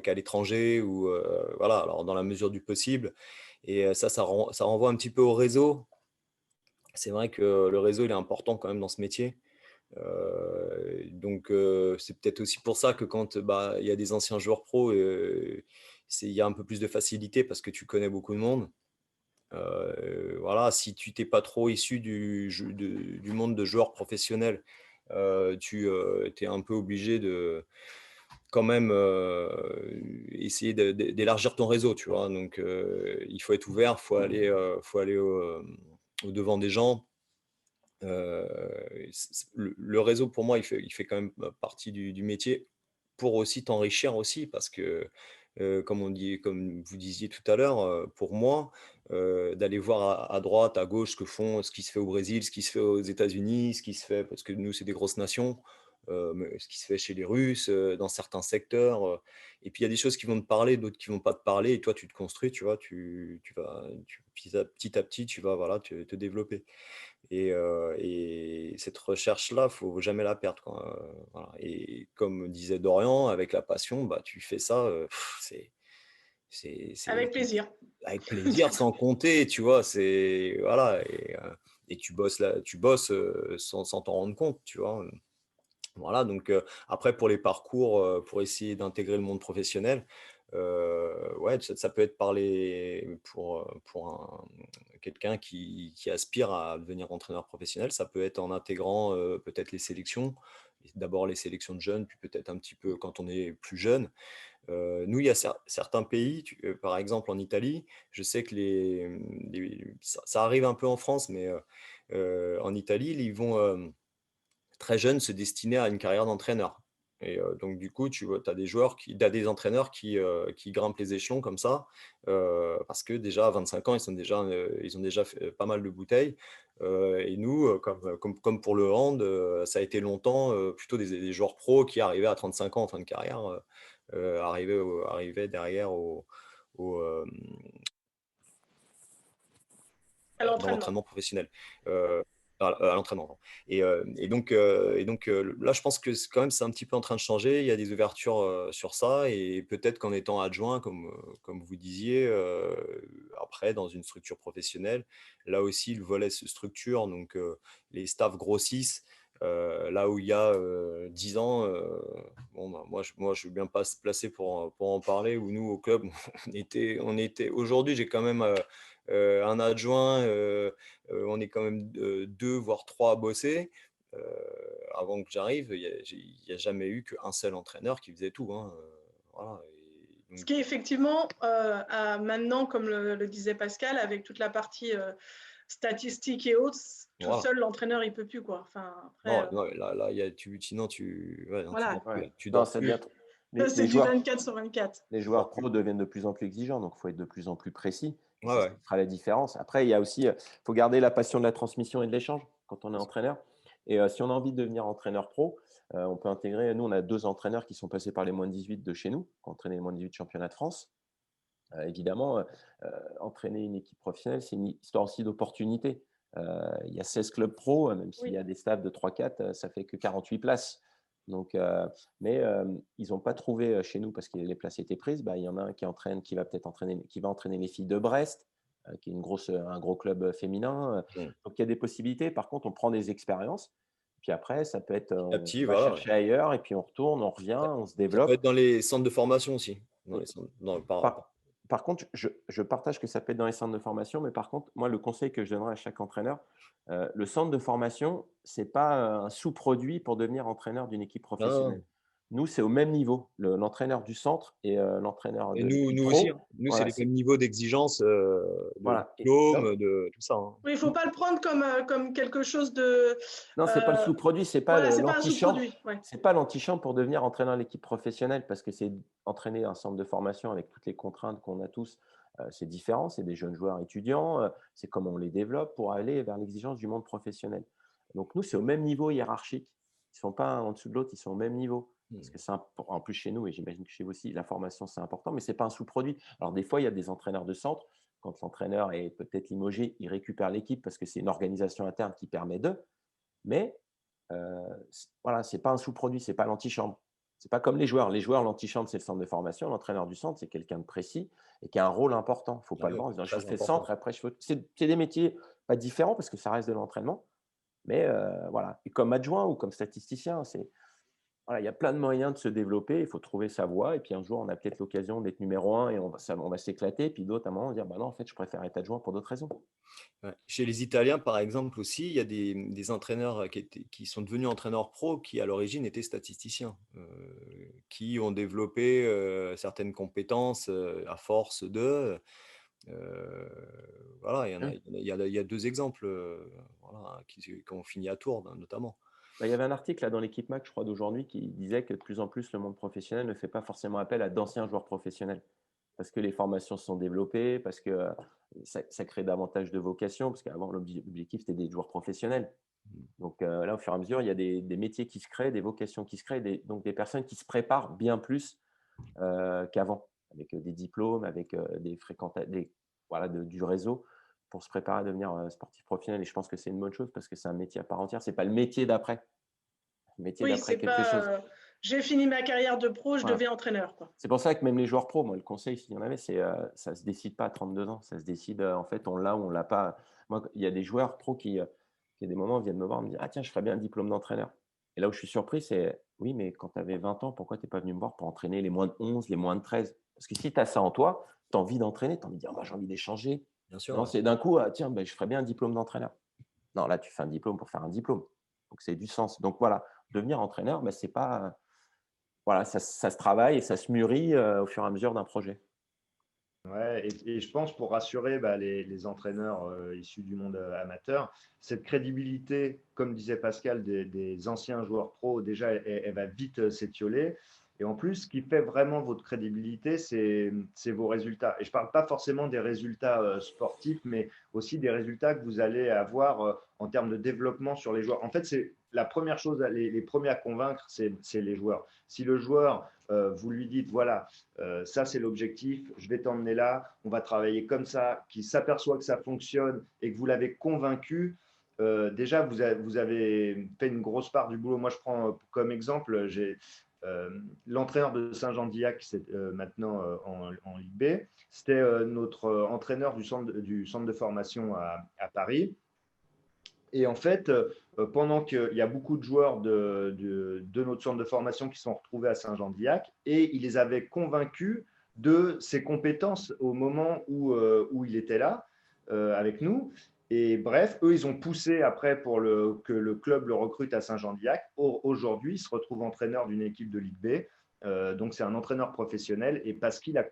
à l'étranger ou voilà. Alors dans la mesure du possible. Et ça renvoie un petit peu au réseau. C'est vrai que le réseau il est important quand même dans ce métier. Donc c'est peut-être aussi pour ça que quand il y a des anciens joueurs pro, il y a un peu plus de facilité parce que tu connais beaucoup de monde. Voilà, si tu t'es pas trop issu du monde de joueurs professionnels, tu es un peu obligé de quand même essayer d'élargir ton réseau, tu vois. Donc il faut être ouvert, faut aller au devant des gens. Le réseau pour moi, il fait quand même partie du métier pour aussi t'enrichir aussi parce que comme vous disiez tout à l'heure, pour moi, d'aller voir à droite, à gauche ce qui se fait au Brésil, ce qui se fait aux États-Unis, ce qui se fait, parce que nous, c'est des grosses nations, mais ce qui se fait chez les Russes, dans certains secteurs. Et puis, il y a des choses qui vont te parler, d'autres qui vont pas te parler, et toi, tu te construis, tu vois, petit à petit, tu vas voilà, te développer. Et cette recherche-là, faut jamais la perdre, quoi. Voilà. Et comme disait Dorian, avec la passion, tu fais ça, Avec plaisir. avec plaisir, sans compter, tu vois. Voilà. Et tu bosses sans t'en rendre compte, tu vois. Voilà. Donc après, pour les parcours, pour essayer d'intégrer le monde professionnel, ouais, ça peut être pour quelqu'un qui aspire à devenir entraîneur professionnel. Ça peut être en intégrant peut-être les sélections, d'abord les sélections de jeunes, puis peut-être un petit peu quand on est plus jeune. Nous, il y a certains pays, par exemple en Italie, je sais que ça arrive un peu en France, mais en Italie, ils vont très jeunes se destiner à une carrière d'entraîneur. Et donc, du coup, tu as des entraîneurs qui grimpent les échelons comme ça, parce que déjà à 25 ans, ils ont déjà fait pas mal de bouteilles. Et nous, comme pour le hand, ça a été longtemps plutôt des joueurs pros qui arrivaient à 35 ans en fin de carrière, arrivaient derrière au, euh, À dans l'entraînement. l'entraînement professionnel. À l'entraînement. Pardon. Et donc là, je pense que quand même, c'est un petit peu en train de changer. Il y a des ouvertures sur ça. Et peut-être qu'en étant adjoint, comme vous disiez, après, dans une structure professionnelle, là aussi, le volet se structure. Donc, les staffs grossissent. Là où il y a 10 ans, moi, je veux bien pas se placer pour en parler. Où nous, au club, aujourd'hui, j'ai quand même un adjoint. On est quand même deux, voire trois à bosser. Euh, Avant que j'arrive, il n'y a jamais eu qu'un seul entraîneur qui faisait tout, hein. Voilà. Ce qui est effectivement, maintenant, comme le disait Pascal, avec toute la partie statistique et autres, tout Voilà. seul, l'entraîneur, il ne peut plus, quoi. Enfin, après, Non, là, sinon, voilà. Ouais. tu Non, dors ça plus. devient Là, c'est les du joueurs, 24 sur 24. les joueurs pros deviennent de plus en plus exigeants, donc il faut être de plus en plus précis. Ouais, Ça ouais. fera la différence. Après, il y a aussi, faut garder la passion de la transmission et de l'échange quand on est entraîneur. Et si on a envie de devenir entraîneur pro, on peut intégrer. Nous, on a 2 entraîneurs qui sont passés par les moins 18 de chez nous, qui ont entraîné les moins 18 championnats de France. Évidemment, entraîner une équipe professionnelle, c'est une histoire aussi d'opportunité. Il y a 16 clubs pro, même s'il y a des staffs de 3-4, ça fait que 48 places. Donc, mais ils n'ont pas trouvé chez nous parce que les places étaient prises. Il y en a un qui va peut-être entraîner les filles de Brest, qui est un gros club féminin. Donc, il y a des possibilités. Par contre, on prend des expériences. Puis après, ça peut être, Petit à petit, on va voilà. chercher ailleurs et puis on retourne, on revient, on se Ça peut développe. être dans les centres de formation aussi. Par contre, je partage que ça peut être dans les centres de formation, mais par contre, moi, le conseil que je donnerais à chaque entraîneur, le centre de formation, ce n'est pas un sous-produit pour devenir entraîneur d'une équipe professionnelle. Nous, c'est au même niveau, l'entraîneur du centre et l'entraîneur Et de nous pro. aussi, hein. Nous, Voilà, c'est les mêmes niveaux d'exigence, de voilà. diplôme, de tout ça. Hein. Oui, il ne faut pas le prendre comme quelque chose de… Non, ce n'est pas le sous-produit, ce n'est pas voilà, c'est pas un l'antichambre. sous-produit. Ouais. Ce n'est pas l'antichambre pour devenir entraîneur de l'équipe professionnelle parce que c'est entraîner un centre de formation avec toutes les contraintes qu'on a tous. C'est différent, c'est des jeunes joueurs étudiants, c'est comment on les développe pour aller vers l'exigence du monde professionnel. Donc nous, c'est au même niveau hiérarchique. Ils ne sont pas un en dessous de l'autre, ils sont au même niveau. Parce que en plus chez nous, et j'imagine que chez vous aussi, la formation, c'est important, mais ce n'est pas un sous-produit. Alors des fois, il y a des entraîneurs de centre. Quand l'entraîneur est peut-être limogé, il récupère l'équipe parce que c'est une organisation interne qui permet d'eux. Mais voilà, ce n'est pas un sous-produit, ce n'est pas l'antichambre. Ce n'est pas comme les joueurs. Les joueurs, l'antichambre, c'est le centre de formation. L'entraîneur du centre, c'est quelqu'un de précis et qui a un rôle important. Il ne faut pas le voir en disant je fais centre, après je fais… C'est des métiers pas différents parce que ça reste de l'entraînement. Mais voilà. Et comme adjoint ou comme statisticien, voilà, il y a plein de moyens de se développer. Il faut trouver sa voie. Et puis un jour, on a peut-être l'occasion d'être numéro 1 et on va s'éclater. Puis d'autres, à un moment, on va dire non, en fait, je préfère être adjoint pour d'autres raisons. Ouais. Chez les Italiens, par exemple, aussi, il y a des entraîneurs qui sont devenus entraîneurs pro qui, à l'origine, étaient statisticiens, qui ont développé certaines compétences à force de… voilà, il y a 2 exemples voilà, qui ont fini à Tours, notamment. Il y avait un article là, dans l'équipe Mac, je crois, d'aujourd'hui, qui disait que de plus en plus, le monde professionnel ne fait pas forcément appel à d'anciens joueurs professionnels. Parce que les formations se sont développées, parce que ça crée davantage de vocations, parce qu'avant, l'objectif, c'était des joueurs professionnels. Donc là, au fur et à mesure, il y a des métiers qui se créent, des vocations qui se créent, donc des personnes qui se préparent bien plus qu'avant, avec des diplômes, avec du réseau, pour se préparer à devenir sportif professionnel. Et je pense que c'est une bonne chose, parce que c'est un métier à part entière. Ce n'est pas le métier d'après. Le métier d'après, quelque chose. J'ai fini ma carrière de pro, je deviens entraîneur. C'est pour ça que même les joueurs pro, moi, le conseil, s'il y en avait, c'est ça ne se décide pas à 32 ans. Ça se décide, en fait, on l'a ou on ne l'a pas. Moi, il y a des joueurs pro qui à des moments, viennent me voir et me disent « Ah tiens, je ferais bien un diplôme d'entraîneur ». Et là où je suis surpris, c'est « Oui, mais quand tu avais 20 ans, pourquoi tu n'es pas venu me voir pour entraîner les moins de 11, les moins de 13 ?» Parce que si tu as ça en toi, tu as envie d'entraîner, tu as envie de dire « J'ai envie d'échanger ». Bien sûr. Non, c'est d'un coup « Tiens, je ferais bien un diplôme d'entraîneur ». Non, là, tu fais un diplôme pour faire un diplôme. Donc, c'est du sens. Donc, voilà, devenir entraîneur, c'est pas… Voilà, ça se travaille et ça se mûrit au fur et à mesure d'un projet. Ouais, et je pense pour rassurer les entraîneurs issus du monde amateur, cette crédibilité, comme disait Pascal, des anciens joueurs pro, déjà, elle va vite s'étioler. Et en plus, ce qui fait vraiment votre crédibilité, c'est vos résultats. Et je ne parle pas forcément des résultats sportifs, mais aussi des résultats que vous allez avoir en termes de développement sur les joueurs. En fait, c'est la première chose, les premiers à convaincre, c'est les joueurs. Si le joueur, vous lui dites, voilà, ça c'est l'objectif, je vais t'emmener là, on va travailler comme ça, qu'il s'aperçoit que ça fonctionne et que vous l'avez convaincu, déjà, vous avez fait une grosse part du boulot. Moi, je prends comme exemple, j'ai… l'entraîneur de Saint-Jean-d'Illac, c'est maintenant en Ligue B, c'était notre entraîneur du centre de formation à Paris. Et en fait, pendant qu'il y a beaucoup de joueurs de notre centre de formation qui sont retrouvés à Saint-Jean-d'Illac, et il les avait convaincus de ses compétences au moment où il était là avec nous. Et bref, eux, ils ont poussé après pour que le club le recrute à Saint-Jean-d'Illac. Aujourd'hui, il se retrouve entraîneur d'une équipe de Ligue B. Donc, c'est un entraîneur professionnel. Et parce qu'il a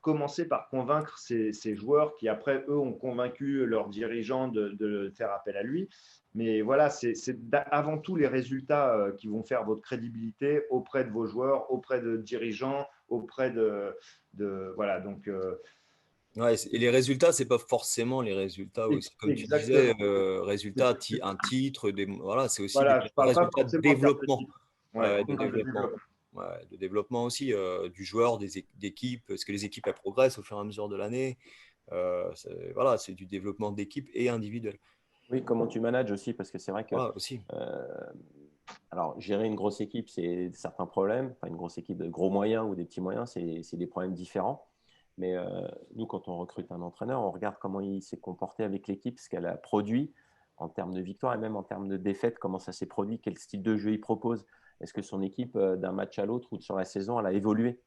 commencer par convaincre ces joueurs qui, après, eux, ont convaincu leurs dirigeants de faire appel à lui. Mais voilà, c'est avant tout les résultats qui vont faire votre crédibilité auprès de vos joueurs, auprès de dirigeants, auprès voilà, donc… Ouais, et les résultats, c'est pas forcément les résultats aussi. Comme tu disais, Exactement. résultats, un titre, voilà, c'est aussi Voilà, des je parle pas résultats de forcément en termes de développement. titre. Ouais, on de parle de développement. développement. Ouais, de développement aussi du joueur, d'équipe, parce que les équipes, elles progressent au fur et à mesure de l'année. Voilà, c'est du développement d'équipe et individuel. Oui, comment tu manages aussi, parce que c'est vrai que Voilà, aussi. alors, gérer une grosse équipe, c'est certains problèmes. Enfin, une grosse équipe de gros moyens ou des petits moyens, c'est des problèmes différents. Mais nous, quand on recrute un entraîneur, on regarde comment il s'est comporté avec l'équipe, ce qu'elle a produit en termes de victoire et même en termes de défaite, comment ça s'est produit, quel style de jeu il propose. Est-ce que son équipe, d'un match à l'autre ou sur la saison, elle a évolué?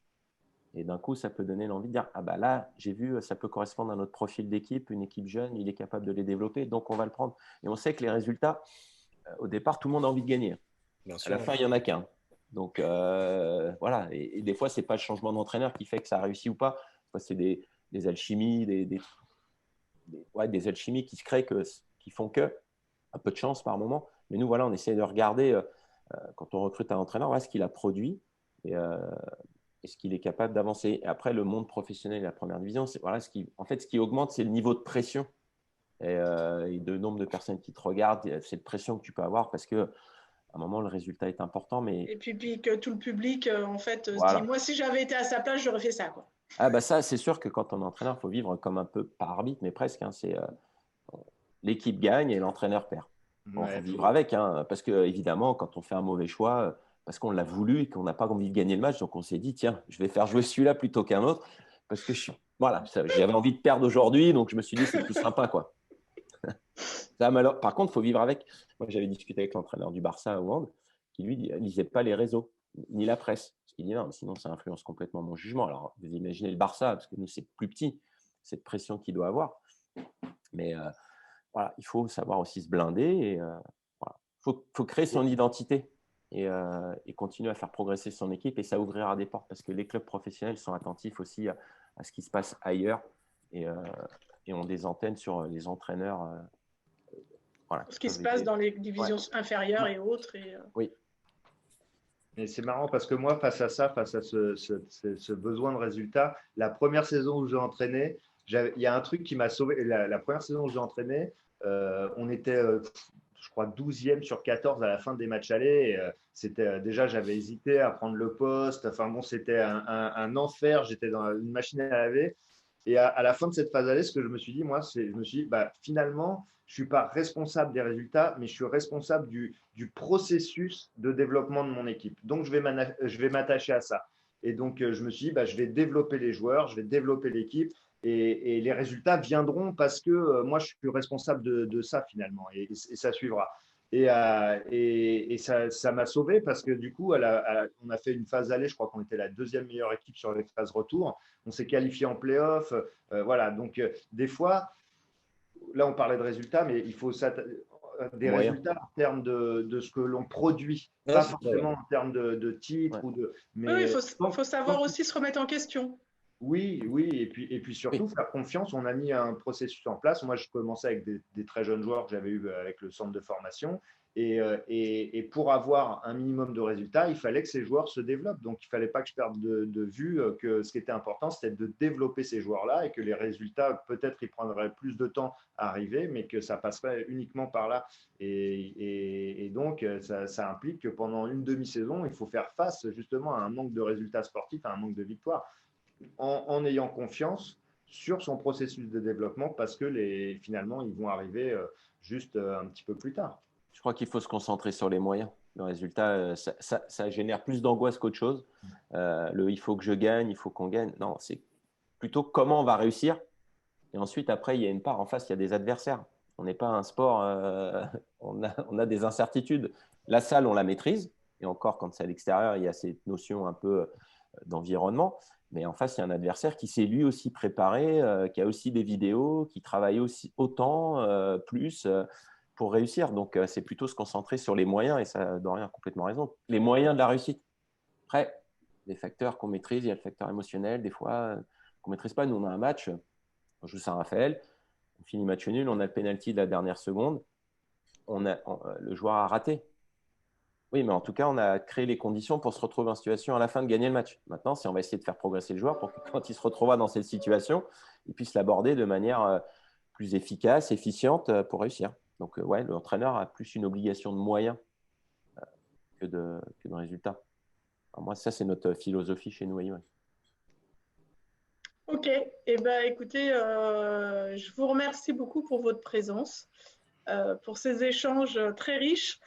Et d'un coup, ça peut donner l'envie de dire, ah bah là, j'ai vu, ça peut correspondre à notre profil d'équipe, une équipe jeune, il est capable de les développer, donc on va le prendre. Et on sait que les résultats, au départ, tout le monde a envie de gagner. Bien À sûr. la fin, il n'y en a qu'un. Donc voilà, et des fois, ce n'est pas le changement d'entraîneur qui fait que ça a réussi ou pas. C'est des alchimies, des alchimies qui se créent, qui font que un peu de chance par moment. Mais nous, voilà, on essaie de regarder, quand on recrute un entraîneur, voilà, ce qu'il a produit et ce qu'il est capable d'avancer. Et après, le monde professionnel et la première division, c'est voilà, ce qui augmente, c'est le niveau de pression et le nombre de personnes qui te regardent. C'est de pression que tu peux avoir parce que à un moment, le résultat est important. Mais… Et puis que tout le public, en fait, voilà. se dit, moi, si j'avais été à sa place, j'aurais fait ça, quoi. Ah bah ça, c'est sûr que quand on est entraîneur, il faut vivre comme un peu par arbitre, mais presque. Hein, c'est l'équipe gagne et l'entraîneur perd. Bon, faut vivre avec, hein, parce que évidemment, quand on fait un mauvais choix, parce qu'on l'a voulu et qu'on n'a pas envie de gagner le match, donc on s'est dit, tiens, je vais faire jouer celui-là plutôt qu'un autre, parce que voilà, j'avais envie de perdre aujourd'hui, donc je me suis dit, c'est plus sympa, quoi. Ça, par contre, il faut vivre avec. Moi, j'avais discuté avec l'entraîneur du Barça à Hollande, qui lui ne lisait pas les réseaux, ni la presse. Parce qu'il dit non, sinon ça influence complètement mon jugement. Alors, vous imaginez le Barça, parce que nous, c'est plus petit, cette pression qu'il doit avoir. Mais voilà, il faut savoir aussi se blinder et voilà. Faut créer son identité et continuer à faire progresser son équipe et ça ouvrira des portes parce que les clubs professionnels sont attentifs aussi à ce qui se passe ailleurs et ont des antennes sur les entraîneurs. Voilà, Ce qui se passe dans les divisions inférieures et autres. Oui. Et c'est marrant parce que moi, face à ce besoin de résultat, la première saison où j'ai entraîné, il y a un truc qui m'a sauvé. La première saison où j'ai entraîné, on était, je crois, 12e sur 14 à la fin des matchs allés. C'était déjà, j'avais hésité à prendre le poste. Enfin bon, c'était un enfer. J'étais dans une machine à laver. Et à la fin de cette phase allée, ce que je me suis dit, moi, je me suis dit, bah, finalement, je ne suis pas responsable des résultats, mais je suis responsable du processus de développement de mon équipe. Donc, je vais m'attacher à ça. Et donc, je me suis dit, bah, je vais développer les joueurs, je vais développer l'équipe et les résultats viendront parce que moi, je suis responsable de ça finalement et ça suivra. Et ça m'a sauvé parce que du coup, on a fait une phase allée, je crois qu'on était la deuxième meilleure équipe sur les phases retour. On s'est qualifié en play-off. Voilà, donc des fois, là on parlait de résultats, mais il faut des résultats en termes de ce que l'on produit, pas forcément en termes de titres. Mais oui, il faut savoir aussi se remettre en question. Oui, et puis surtout faire confiance. On a mis un processus en place. Moi, je commençais avec des très jeunes joueurs que j'avais eu avec le centre de formation. Et pour avoir un minimum de résultats, il fallait que ces joueurs se développent. Donc, il ne fallait pas que je perde de vue que ce qui était important, c'était de développer ces joueurs-là et que les résultats, peut-être, ils prendraient plus de temps à arriver, mais que ça passerait uniquement par là. Et donc, ça implique que pendant une demi-saison, il faut faire face justement à un manque de résultats sportifs, à un manque de victoires. En ayant confiance sur son processus de développement parce que finalement, ils vont arriver juste un petit peu plus tard. Je crois qu'il faut se concentrer sur les moyens. Le résultat, ça génère plus d'angoisse qu'autre chose. Il faut que je gagne, il faut qu'on gagne. Non, c'est plutôt comment on va réussir. Et ensuite, après, il y a une part en face, il y a des adversaires. On n'est pas un sport, on a des incertitudes. La salle, on la maîtrise. Et encore, quand c'est à l'extérieur, il y a cette notion un peu d'environnement. Mais en face, il y a un adversaire qui s'est lui aussi préparé, qui a aussi des vidéos, qui travaille aussi autant, plus pour réussir. Donc, c'est plutôt se concentrer sur les moyens, et ça, Dorian a complètement raison, les moyens de la réussite. Après, des facteurs qu'on maîtrise, il y a le facteur émotionnel, des fois, qu'on ne maîtrise pas. Nous, on a un match, on joue Saint-Raphaël, on finit match nul, on a le penalty de la dernière seconde, le joueur a raté. Oui, mais en tout cas, on a créé les conditions pour se retrouver en situation à la fin de gagner le match. Maintenant, on va essayer de faire progresser le joueur pour que quand il se retrouvera dans cette situation, il puisse l'aborder de manière plus efficace, efficiente pour réussir. Donc, ouais, l'entraîneur a plus une obligation de moyens que de résultats. Alors moi, ça, c'est notre philosophie chez nous. Ouais. Ok, eh ben, écoutez, je vous remercie beaucoup pour votre présence, pour ces échanges très riches.